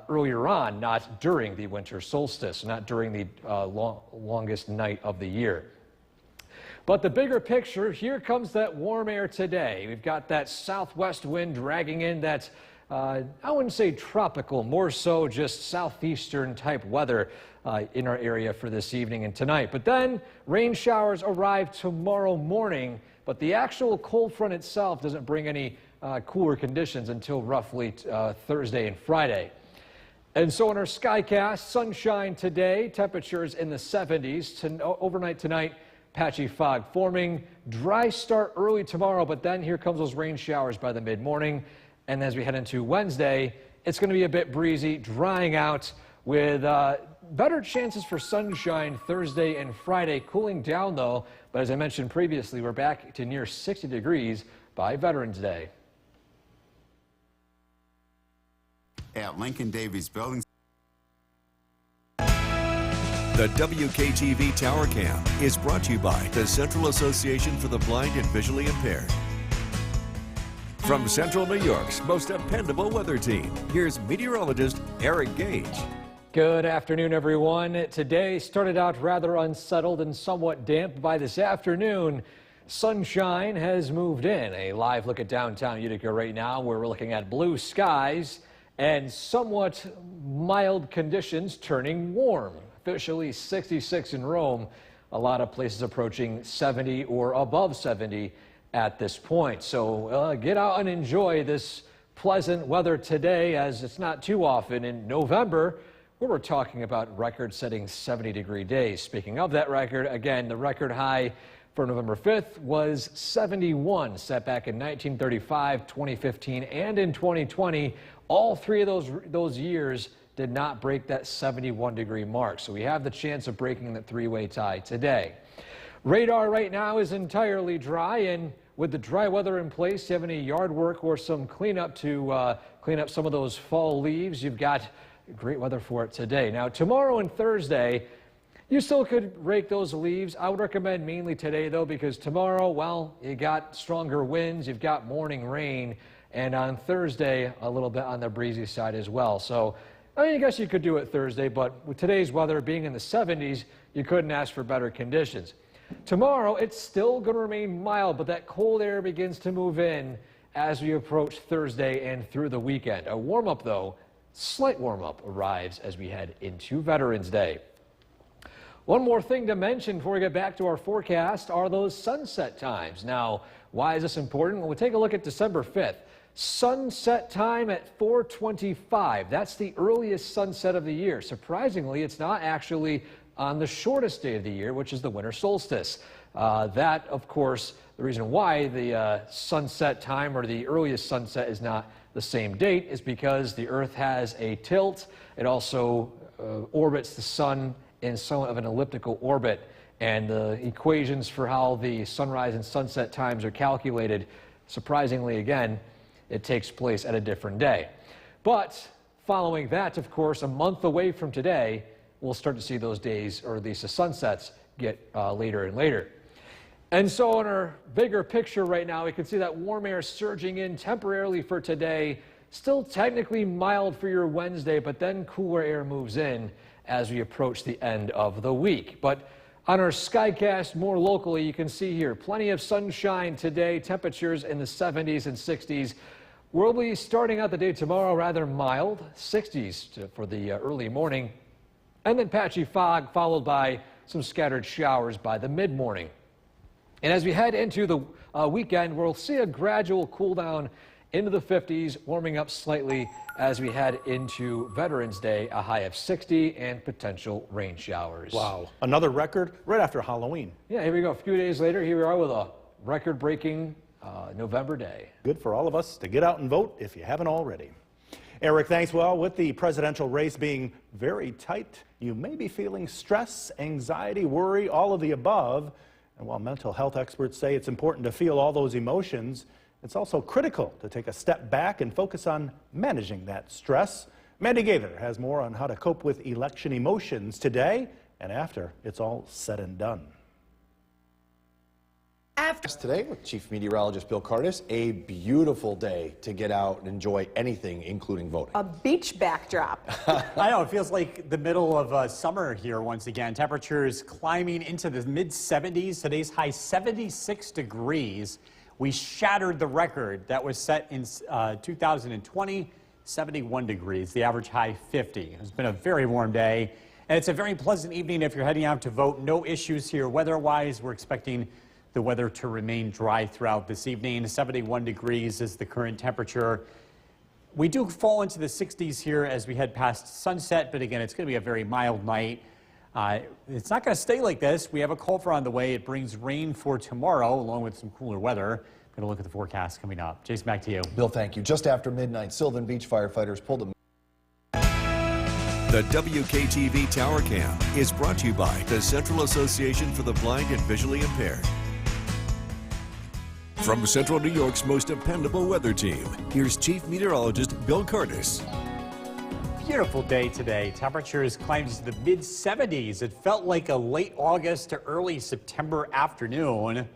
earlier on, not during the winter solstice, not during the longest night of the year. But the bigger picture, here comes that warm air today. We've got that southwest wind dragging in that, I wouldn't say tropical, more so just southeastern type weather in our area for this evening and tonight. But then rain showers arrive tomorrow morning, but the actual cold front itself doesn't bring any cooler conditions until roughly Thursday and Friday. And so in our Skycast, sunshine today, temperatures in the 70s. Overnight tonight, patchy fog forming, dry start early tomorrow, but then here comes those rain showers by the mid-morning. And as we head into Wednesday, it's going to be a bit breezy, drying out with better chances for sunshine Thursday and Friday, cooling down though. But as I mentioned previously, we're back to near 60 degrees by Veterans Day. At Lincoln Davies Building. The WKTV Tower Cam is brought to you by the Central Association for the Blind and Visually Impaired. From Central New York's most dependable weather team, here's meteorologist Eric Gage. Good afternoon, everyone. Today started out rather unsettled and somewhat damp. By this afternoon, sunshine has moved in. A live look at downtown Utica right now, where we're looking at blue skies and somewhat mild conditions turning warm. Officially 66 in Rome, a lot of places approaching 70 or above 70 at this point. So get out and enjoy this pleasant weather today, as it's not too often in November where we're talking about record-setting 70-degree days. Speaking of that record, again, the record high for November 5th was 71, set back in 1935, 2015, and in 2020. All three of those years did not break that 71-degree mark. So we have the chance of breaking that three-way tie today. Radar right now is entirely dry, and with the dry weather in place, you have any yard work or some cleanup to clean up some of those fall leaves, you've got great weather for it today. Now, tomorrow and Thursday, you still could rake those leaves. I would recommend mainly today, though, because tomorrow, well, you got stronger winds, you've got morning rain, and on Thursday, a little bit on the breezy side as well. So I guess you could do it Thursday, but with today's weather being in the 70s, you couldn't ask for better conditions. Tomorrow, it's still going to remain mild, but that cold air begins to move in as we approach Thursday and through the weekend. A warm-up, though, slight warm-up arrives as we head into Veterans Day. One more thing to mention before we get back to our forecast are those sunset times. Now, why is this important? Well, we'll take a look at December 5th. Sunset time at 4:25. That's the earliest sunset of the year. Surprisingly, it's not actually on the shortest day of the year, which is the winter solstice. That, of course, the reason why the sunset time or the earliest sunset is not the same date is because the Earth has a tilt. It also orbits the sun in somewhat of an elliptical orbit, and the equations for how the sunrise and sunset times are calculated, surprisingly again, it takes place at a different day. But Following that, of course, a month away from today, we'll start to see those days, or at least the sunsets, get later and later. And so in our bigger picture right now, we can see that warm air surging in temporarily for today. Still technically mild for your Wednesday, but then cooler air moves in as we approach the end of the week. But on our Skycast more locally, you can see here plenty of sunshine today, temperatures in the 70s and 60s. We'll be starting out the day tomorrow rather mild, 60s for the early morning, and then patchy fog followed by some scattered showers by the mid-morning. And as we head into the weekend, we'll see a gradual cool down into the 50s, warming up slightly as we head into Veterans Day, a high of 60 and potential rain showers. Wow. Another record right after Halloween. Yeah, here we go. A few days later, here we are with a record-breaking November day. Good for all of us to get out and vote if you haven't already. Eric, thanks. Well, with the presidential race being very tight, you may be feeling stress, anxiety, worry, all of the above. And while mental health experts say it's important to feel all those emotions, it's also critical to take a step back and focus on managing that stress. Mandy Gaither has more on how to cope with election emotions today and after it's all said and done. Today with Chief Meteorologist Bill Curtis, a beautiful day to get out and enjoy anything, including voting. A beach backdrop. I know, it feels like the middle of summer here once again. Temperatures climbing into the mid-70s. Today's high 76 degrees. We shattered the record that was set in 2020, 71 degrees, the average high 50. It's been a very warm day, and it's a very pleasant evening if you're heading out to vote. No issues here weather-wise. We're expecting the weather to remain dry throughout this evening. 71 degrees is the current temperature. We do fall into the 60s here as we head past sunset, but again, it's going to be a very mild night. It's not going to stay like this. We have a cold front on the way. It brings rain for tomorrow, along with some cooler weather. Going to look at the forecast coming up. Jason, back to you. Bill, thank you. Just after midnight, Sylvan Beach firefighters pulled a... The WKTV Tower Cam is brought to you by the Central Association for the Blind and Visually Impaired. From Central New York's most dependable weather team, here's Chief Meteorologist Bill Curtis. Beautiful day today. Temperatures climbed to the mid-70s. It felt like a late August to early September afternoon.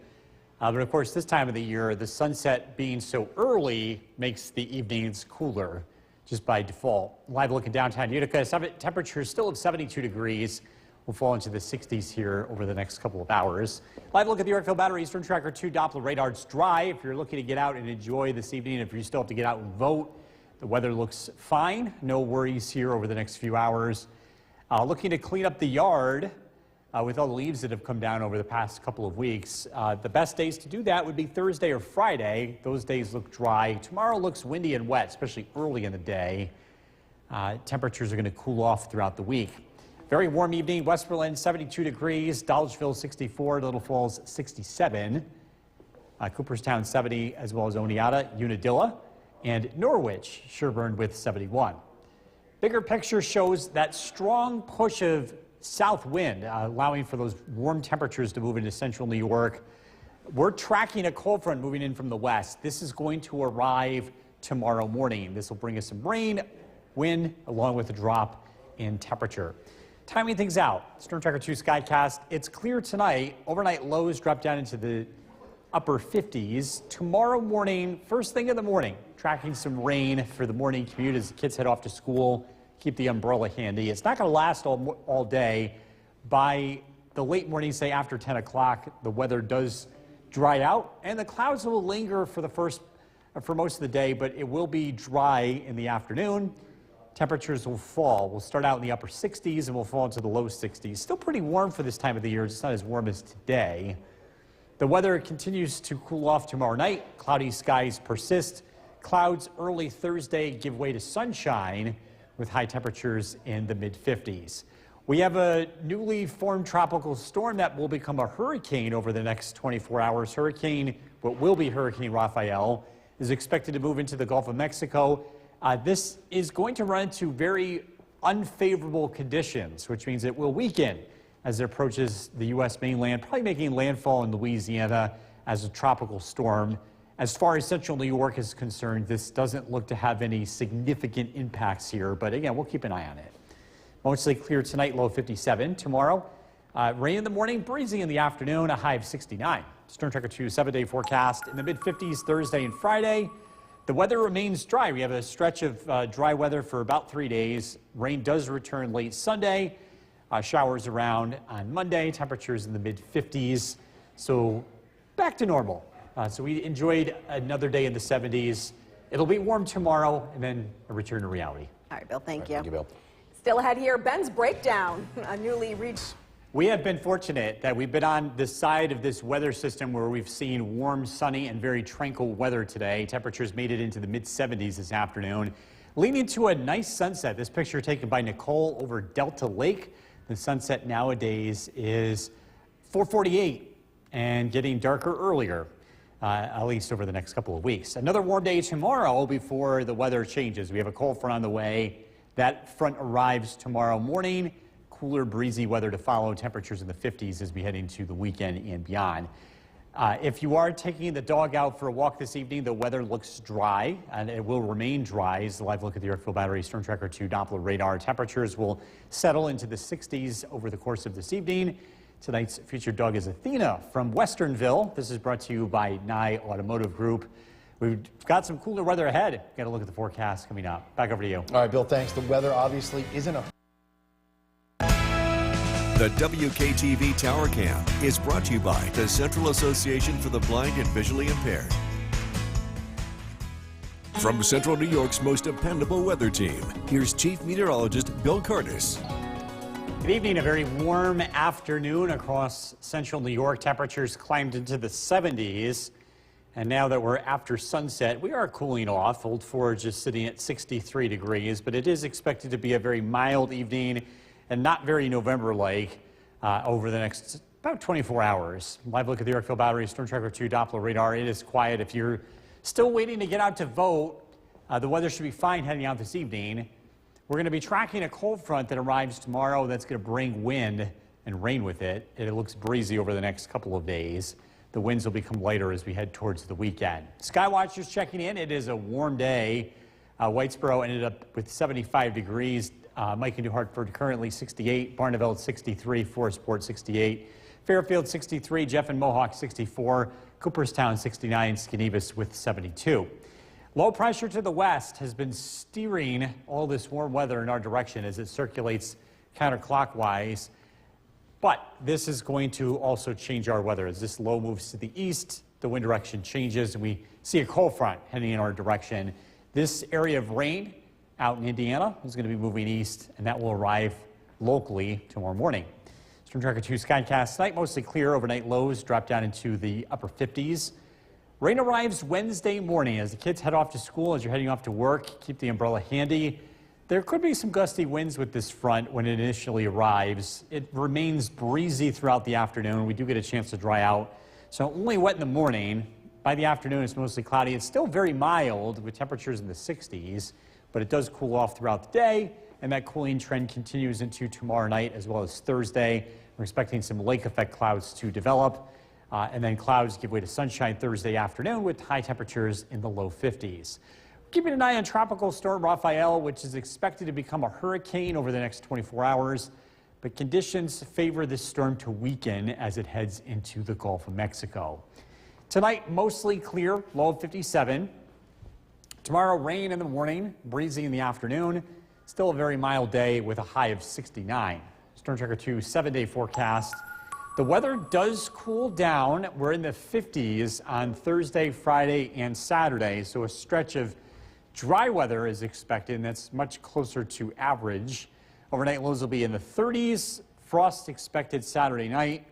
But of course, this time of the year, the sunset being so early makes the evenings cooler just by default. Live look in downtown Utica, temperatures still at 72 degrees. We'll fall into the 60s here over the next couple of hours. Live look at the Yorkville Battery Eastern Tracker 2 Doppler radar. It's dry if you're looking to get out and enjoy this evening. If you still have to get out and vote, the weather looks fine. No worries here over the next few hours. Looking to clean up the yard with all the leaves that have come down over the past couple of weeks. The best days to do that would be Thursday or Friday. Those days look dry. Tomorrow looks windy and wet, especially early in the day. Temperatures are going to cool off throughout the week. Very warm evening. West Berlin, 72 degrees. Dolgeville, 64. Little Falls, 67. Cooperstown, 70, as well as Oneonta, Unadilla, and Norwich, Sherburne with 71. Bigger picture shows that strong push of south wind, allowing for those warm temperatures to move into central New York. We're tracking a cold front moving in from the west. This is going to arrive tomorrow morning. This will bring us some rain, wind, along with a drop in temperature. Timing things out, Storm Tracker 2 Skycast. It's clear tonight. Overnight lows drop down into the upper 50s. Tomorrow morning, first thing in the morning, tracking some rain for the morning commute as the kids head off to school. Keep the umbrella handy. It's not going to last all day. By the late morning, say after 10 o'clock, the weather does dry out, and the clouds will linger for most of the day, but it will be dry in the afternoon. Temperatures will fall. We'll start out in the upper 60s and we'll fall into the low 60s. Still pretty warm for this time of the year. It's not as warm as today. The weather continues to cool off tomorrow night. Cloudy skies persist. Clouds early Thursday give way to sunshine with high temperatures in the mid-50s. We have a newly formed tropical storm that will become a hurricane over the next 24 hours. What will be Hurricane Rafael is expected to move into the Gulf of Mexico. This is going to run into very unfavorable conditions, which means it will weaken as it approaches the U.S. mainland, probably making landfall in Louisiana as a tropical storm. As far as central New York is concerned, this doesn't look to have any significant impacts here, but again, we'll keep an eye on it. Mostly clear tonight, low 57. Tomorrow, rain in the morning, breezy in the afternoon, a high of 69. Storm Tracker 2 7-day forecast in the mid-50s Thursday and Friday. The weather remains dry. We have a stretch of dry weather for about 3 days. Rain does return late Sunday. Showers around on Monday. Temperatures in the mid-50s. So back to normal. So we enjoyed another day in the 70s. It'll be warm tomorrow and then a return to reality. All right, Bill, thank you. Thank you, Bill. Still ahead here, Ben's breakdown, a newly reached. We have been fortunate that we've been on the side of this weather system where we've seen warm, sunny, and very tranquil weather today. Temperatures made it into the mid-70s this afternoon, leading to a nice sunset. This picture taken by Nicole over Delta Lake. The sunset nowadays is 4:48 and getting darker earlier, at least over the next couple of weeks. Another warm day tomorrow before the weather changes. We have a cold front on the way. That front arrives tomorrow morning. Cooler, breezy weather to follow. Temperatures in the 50s as we head into the weekend and beyond. If you are taking the dog out for a walk this evening, the weather looks dry, and it will remain dry. As a live look at the Yorkville Battery Storm Tracker 2 Doppler radar, temperatures will settle into the 60s over the course of this evening. Tonight's featured dog is Athena from Westernville. This is brought to you by Nye Automotive Group. We've got some cooler weather ahead. Got to look at the forecast coming up. Back over to you. All right, Bill, thanks. The weather obviously isn't a... The WKTV Tower Cam is brought to you by the Central Association for the Blind and Visually Impaired. From Central New York's most dependable weather team, here's Chief Meteorologist Bill Curtis. Good evening. A very warm afternoon across central New York. Temperatures climbed into the 70s. And now that we're after sunset, we are cooling off. Old Forge is sitting at 63 degrees, but it is expected to be a very mild evening and not very November-like over the next about 24 hours. Live look at the Yorkville Battery Storm Tracker 2 Doppler radar. It is quiet. If you're still waiting to get out to vote, the weather should be fine heading out this evening. We're going to be tracking a cold front that arrives tomorrow that's going to bring wind and rain with it. It looks breezy over the next couple of days. The winds will become lighter as we head towards the weekend. Skywatchers checking in. It is a warm day. Whitesboro ended up with 75 degrees. Mike and New Hartford currently 68. Barneveld 63. Forestport 68. Fairfield 63. Jeff and Mohawk 64. Cooperstown 69. Skenevis with 72. Low pressure to the west has been steering all this warm weather in our direction as it circulates counterclockwise. But this is going to also change our weather. As this low moves to the east, the wind direction changes, and we see a cold front heading in our direction. This area of rain out in Indiana is going to be moving east, and that will arrive locally tomorrow morning. Storm Tracker 2 Skycast tonight, mostly clear. Overnight lows drop down into the upper 50s. Rain arrives Wednesday morning as the kids head off to school. As you're heading off to work, keep the umbrella handy. There could be some gusty winds with this front when it initially arrives. It remains breezy throughout the afternoon. We do get a chance to dry out. So only wet in the morning. By the afternoon, it's mostly cloudy. It's still very mild with temperatures in the 60s, but it does cool off throughout the day, and that cooling trend continues into tomorrow night as well as Thursday. We're expecting some lake effect clouds to develop, and then clouds give way to sunshine Thursday afternoon with high temperatures in the low 50s. Keeping an eye on Tropical Storm Rafael, which is expected to become a hurricane over the next 24 hours. But conditions favor this storm to weaken as it heads into the Gulf of Mexico. Tonight, mostly clear, low of 57. Tomorrow, rain in the morning, breezy in the afternoon. Still a very mild day with a high of 69. Storm Tracker 2 7-day forecast. The weather does cool down. We're in the 50s on Thursday, Friday, and Saturday. So a stretch of dry weather is expected, and that's much closer to average. Overnight lows will be in the 30s. Frost expected Saturday night.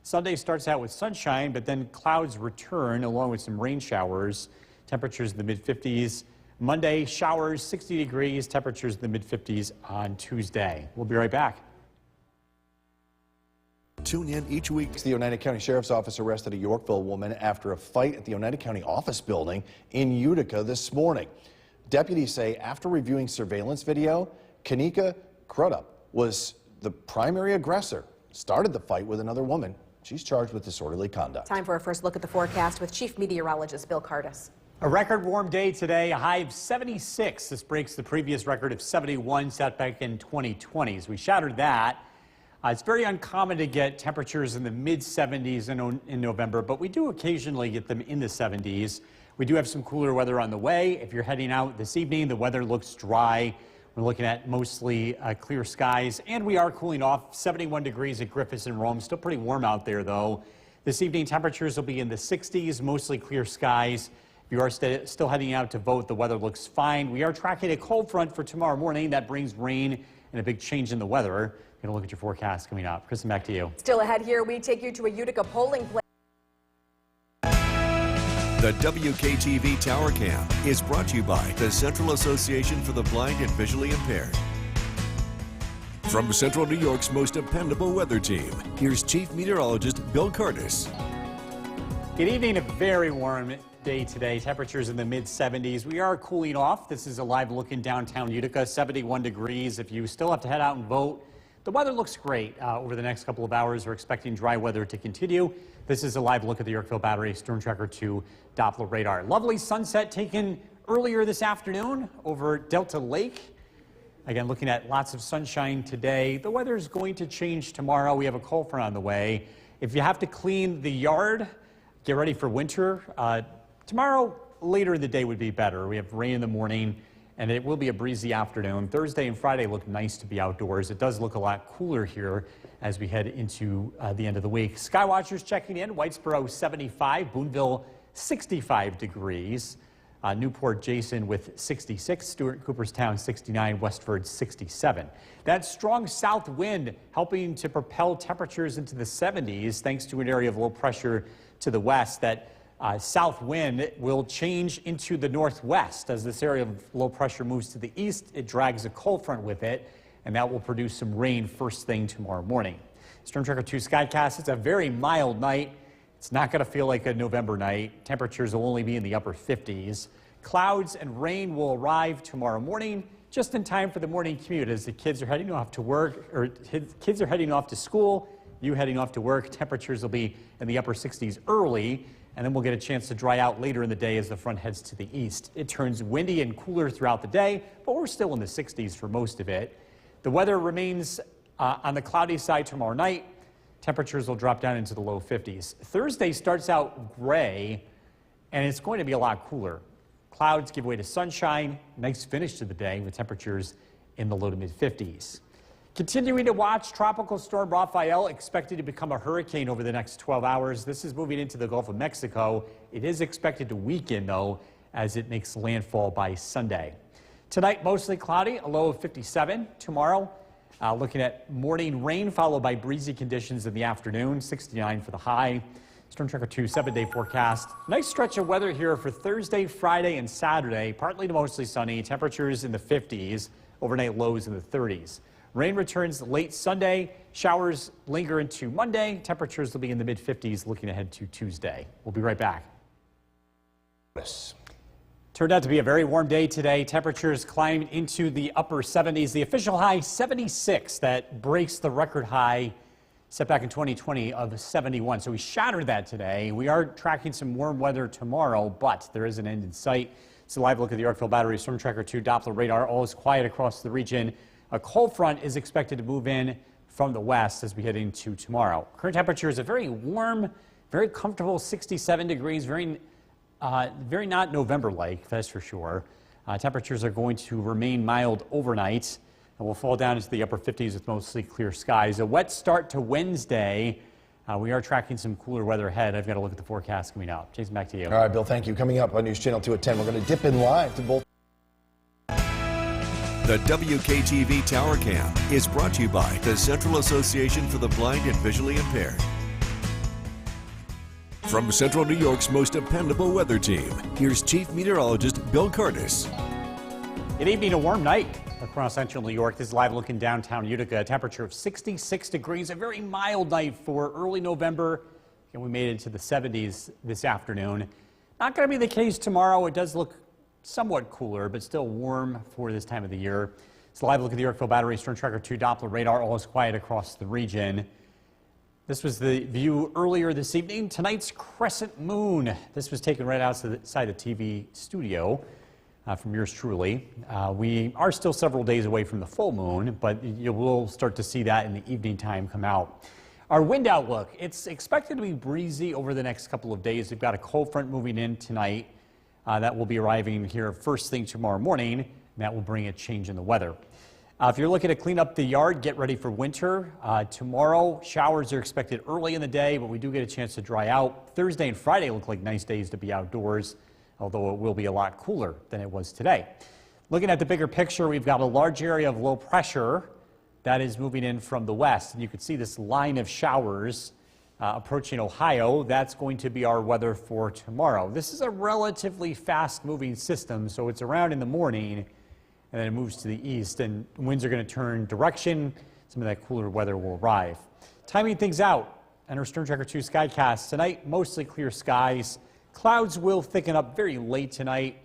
Sunday starts out with sunshine, but then clouds return along with some rain showers. Temperatures in the mid-50s. Monday, showers, 60 degrees. Temperatures in the mid-50s on Tuesday. We'll be right back. Tune in each week. The Oneida County Sheriff's Office arrested a Yorkville woman after a fight at the Oneida County office building in Utica this morning. Deputies say after reviewing surveillance video, Kanika Crudup was the primary aggressor. Started the fight with another woman She's charged with disorderly conduct. Time for our first look at the forecast with Chief Meteorologist Bill Curtis. A record warm day today, a high of 76. This breaks the previous record of 71 set back in 2020. As we shattered that. It's very uncommon to get temperatures in the mid-70s in November, but we do occasionally get them in the 70s. We do have some cooler weather on the way. If you're heading out this evening, the weather looks dry. We're looking at mostly clear skies, and we are cooling off. 71 degrees at Griffiths and Rome. Still pretty warm out there, though. This evening, temperatures will be in the 60s, mostly clear skies. If you are still heading out to vote, the weather looks fine. We are tracking a cold front for tomorrow morning. That brings rain and a big change in the weather. Going to look at your forecast coming up. Kristen, back to you. Still ahead here, we take you to a Utica polling place. The WKTV Tower Cam is brought to you by the Central Association for the Blind and Visually Impaired. From Central New York's most dependable weather team, here's Chief Meteorologist Bill Curtis. Good evening. A very warm day today. Temperatures in the mid-70s. We are cooling off. This is a live look in downtown Utica. 71 degrees. If you still have to head out and vote, the weather looks great over the next couple of hours. We're expecting dry weather to continue. This is a live look at the Yorkville Battery Storm Tracker 2 Doppler radar. Lovely sunset taken earlier this afternoon over Delta Lake. Again, looking at lots of sunshine today. The weather is going to change tomorrow. We have a cold front on the way. If you have to clean the yard, get ready for winter. Tomorrow, later in the day would be better. We have rain in the morning, and it will be a breezy afternoon. Thursday and Friday look nice to be outdoors. It does look a lot cooler here as we head into the end of the week. Skywatchers checking in. Whitesboro 75, Boonville 65 degrees. Newport Jason with 66, Stewart Cooperstown 69, Westford 67. That strong south wind helping to propel temperatures into the 70s thanks to an area of low pressure to the west. That south wind will change into the northwest as this area of low pressure moves to the east. It drags a cold front with it, and that will produce some rain first thing tomorrow morning. Storm Tracker 2 Skycast, it's a very mild night. It's not going to feel like a November night. Temperatures will only be in the upper 50s. Clouds and rain will arrive tomorrow morning just in time for the morning commute as the kids are heading off to work, or kids are heading off to school, you heading off to work. Temperatures will be in the upper 60s early, and then we'll get a chance to dry out later in the day as the front heads to the east. It turns windy and cooler throughout the day, but we're still in the 60s for most of it. The weather remains on the cloudy side tomorrow night. Temperatures will drop down into the low 50s. Thursday starts out gray, and it's going to be a lot cooler. Clouds give way to sunshine. Nice finish to the day with temperatures in the low to mid 50s. Continuing to watch Tropical Storm Rafael, expected to become a hurricane over the next 12 hours. This is moving into the Gulf of Mexico. It is expected to weaken, though, as it makes landfall by Sunday. Tonight, mostly cloudy, a low of 57. Tomorrow, looking at morning rain followed by breezy conditions in the afternoon, 69 for the high. Storm Tracker 2 7-day forecast. Nice stretch of weather here for Thursday, Friday, and Saturday. Partly to mostly sunny. Temperatures in the 50s. Overnight lows in the 30s. Rain returns late Sunday. Showers linger into Monday. Temperatures will be in the mid-50s looking ahead to Tuesday. We'll be right back. Turned out to be a very warm day today. Temperatures climbed into the upper 70s. The official high 76 that breaks the record high set back in 2020 of 71. So we shattered that today. We are tracking some warm weather tomorrow, but there is an end in sight. It's a live look at the Yorkville Battery Storm Tracker 2 Doppler radar. All is quiet across the region. A cold front is expected to move in from the west as we head into tomorrow. Current temperature is a very warm, very comfortable 67 degrees, very not November-like, that's for sure. Temperatures are going to remain mild overnight and will fall down into the upper 50s with mostly clear skies. A wet start to Wednesday. We are tracking some cooler weather ahead. I've got to look at the forecast coming up. Jason, back to you. All right, Bill, thank you. Coming up on News Channel 2 at 10, we're going to dip in live to both. The WKTV Tower Cam is brought to you by the Central Association for the Blind and Visually Impaired. From Central New York's most dependable weather team, here's Chief Meteorologist Bill Curtis. Good evening, a warm night across Central New York. This is live look in downtown Utica. A temperature of 66 degrees, a very mild night for early November. And we made it into the 70s this afternoon. Not going to be the case tomorrow. It does look somewhat cooler, but still warm for this time of the year. It's a live look at the Yorkville Battery Storm Tracker 2 Doppler radar. All is quiet across the region. This was the view earlier this evening. Tonight's crescent moon. This was taken right outside the TV studio from yours truly. We are still several days away from the full moon, but you will start to see that in the evening time come out. Our wind outlook, it's expected to be breezy over the next couple of days. We've got a cold front moving in tonight that will be arriving here first thing tomorrow morning, and that will bring a change in the weather. If you're looking to clean up the yard, get ready for winter. Tomorrow, showers are expected early in the day, but we do get a chance to dry out. Thursday and Friday look like nice days to be outdoors, although it will be a lot cooler than it was today. Looking at the bigger picture, we've got a large area of low pressure that is moving in from the west. And you can see this line of showers approaching Ohio. That's going to be our weather for tomorrow. This is a relatively fast-moving system, so it's around in the morning, and then it moves to the east, and winds are going to turn direction. Some of that cooler weather will arrive. Timing things out and our Storm Tracker 2 Skycast. Tonight, mostly clear skies. Clouds will thicken up very late tonight.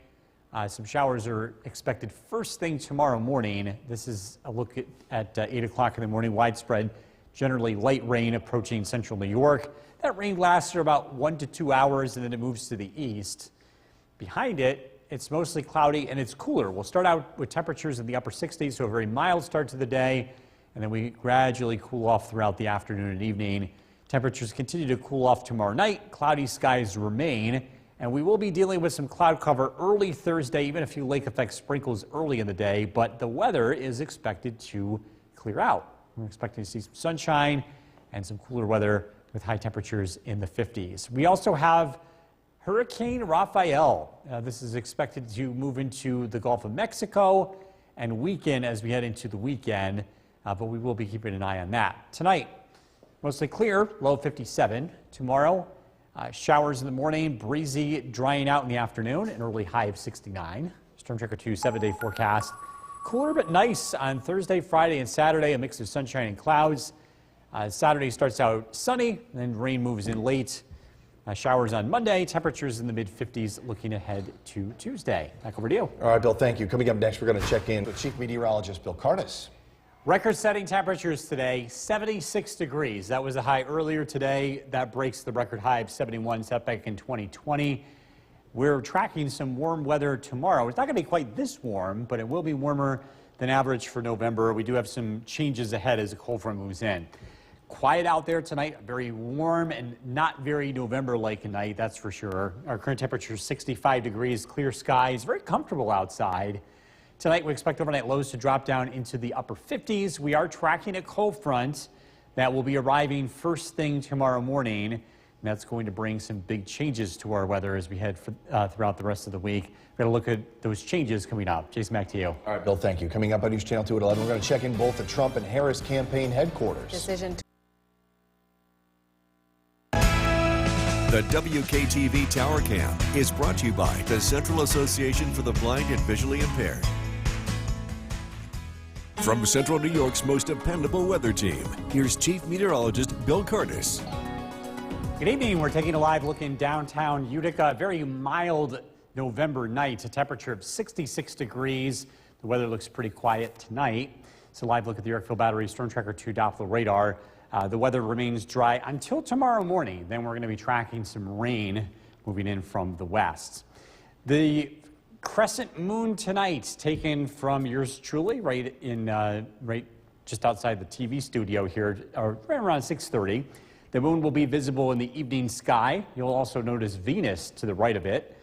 Some showers are expected first thing tomorrow morning. This is a look at 8 o'clock in the morning. Widespread, generally light rain approaching central New York. That rain lasts for about 1 to 2 hours, and then it moves to the east. Behind it, it's mostly cloudy and it's cooler. We'll start out with temperatures in the upper 60s, so a very mild start to the day, and then we gradually cool off throughout the afternoon and evening. Temperatures continue to cool off tomorrow night. Cloudy skies remain, and we will be dealing with some cloud cover early Thursday, even a few lake effect sprinkles early in the day, but the weather is expected to clear out. We're expecting to see some sunshine and some cooler weather with high temperatures in the 50s. We also have Hurricane Rafael. This is expected to move into the Gulf of Mexico and weaken as we head into the weekend, but we will be keeping an eye on that. Tonight, mostly clear, low 57. Tomorrow, showers in the morning, breezy, drying out in the afternoon, an early high of 69. Storm Tracker 2 7-day forecast. Cooler but nice on Thursday, Friday, and Saturday, a mix of sunshine and clouds. Saturday starts out sunny, and then rain moves in late. Showers on Monday, temperatures in the mid-50s looking ahead to Tuesday. Back over to you. All right, Bill, thank you. Coming up next, we're going to check in with Chief Meteorologist Bill Curtis. Record-setting temperatures today, 76 degrees. That was a high earlier today. That breaks the record high of 71 set back in 2020. We're tracking some warm weather tomorrow. It's not going to be quite this warm, but it will be warmer than average for November. We do have some changes ahead as the cold front moves in. Quiet out there tonight, very warm and not very November-like night, that's for sure. Our current temperature is 65 degrees, clear skies, very comfortable outside. Tonight we expect overnight lows to drop down into the upper 50s. We are tracking a cold front that will be arriving first thing tomorrow morning. And that's going to bring some big changes to our weather as we head throughout the rest of the week. We're going to look at those changes coming up. Jason, back to you. All right, Bill, thank you. Coming up on News Channel 2 at 11, we're going to check in both the Trump and Harris campaign headquarters. Decision. The WKTV Tower Cam is brought to you by the Central Association for the Blind and Visually Impaired. From Central New York's most dependable weather team, here's Chief Meteorologist Bill Curtis. Good evening. We're taking a live look in downtown Utica. A very mild November night, a temperature of 66 degrees. The weather looks pretty quiet tonight. It's a live look at the Yorkville Battery Storm Tracker 2 Doppler radar. The weather remains dry until tomorrow morning. Then we're going to be tracking some rain moving in from the west. The crescent moon tonight, taken from yours truly, right just outside the TV studio here, or right around 6:30. The moon will be visible in the evening sky. You'll also notice Venus to the right of it.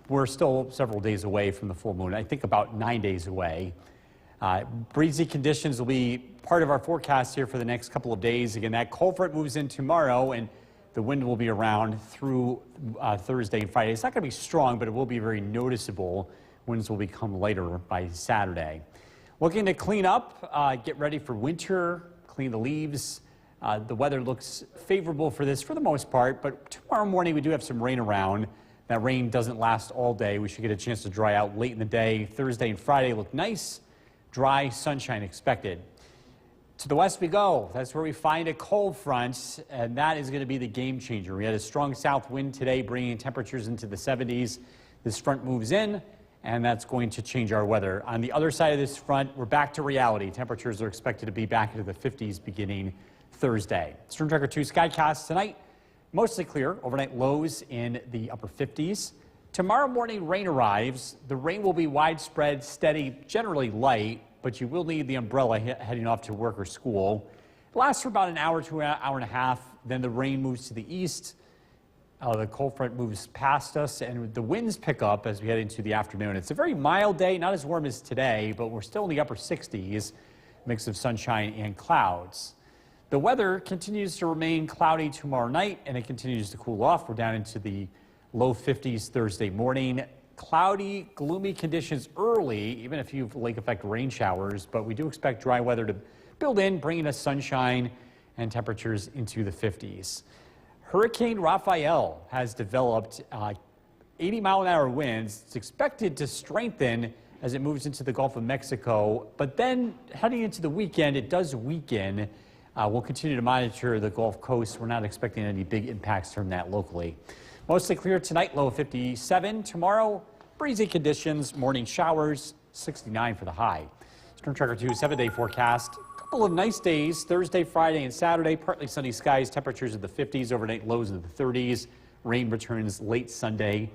We're still several days away from the full moon. I think about 9 days away. Breezy conditions will be part of our forecast here for the next couple of days. Again, that cold front moves in tomorrow, and the wind will be around through Thursday and Friday. It's not going to be strong, but it will be very noticeable. Winds will become lighter by Saturday. Looking to clean up, get ready for winter, clean the leaves. The weather looks favorable for this for the most part, but tomorrow morning we do have some rain around. That rain doesn't last all day. We should get a chance to dry out late in the day. Thursday and Friday look nice. Dry sunshine expected. To the west we go. That's where we find a cold front, and that is going to be the game changer. We had a strong south wind today, bringing temperatures into the 70s. This front moves in, and that's going to change our weather. On the other side of this front, we're back to reality. Temperatures are expected to be back into the 50s beginning Thursday. Storm Tracker 2 Skycast tonight, mostly clear. Overnight lows in the upper 50s. Tomorrow morning, rain arrives. The rain will be widespread, steady, generally light, but you will need the umbrella heading off to work or school. It lasts for about an hour to an hour and a half. Then the rain moves to the east. The cold front moves past us, and the winds pick up as we head into the afternoon. It's a very mild day, not as warm as today, but we're still in the upper 60s, mix of sunshine and clouds. The weather continues to remain cloudy tomorrow night, and it continues to cool off. We're down into the low 50s Thursday morning. Cloudy, gloomy conditions early, even a few lake effect rain showers, but we do expect dry weather to build in, bringing us sunshine and temperatures into the 50s. Hurricane Rafael has developed 80-mile-an-hour winds. It's expected to strengthen as it moves into the Gulf of Mexico, but then heading into the weekend, it does weaken. We'll continue to monitor the Gulf Coast. We're not expecting any big impacts from that locally. Mostly clear tonight, low of 57. Tomorrow, breezy conditions, morning showers, 69 for the high. Storm Tracker 2 7-day forecast. A couple of nice days, Thursday, Friday, and Saturday. Partly sunny skies, temperatures in the 50s, overnight lows in the 30s. Rain returns late Sunday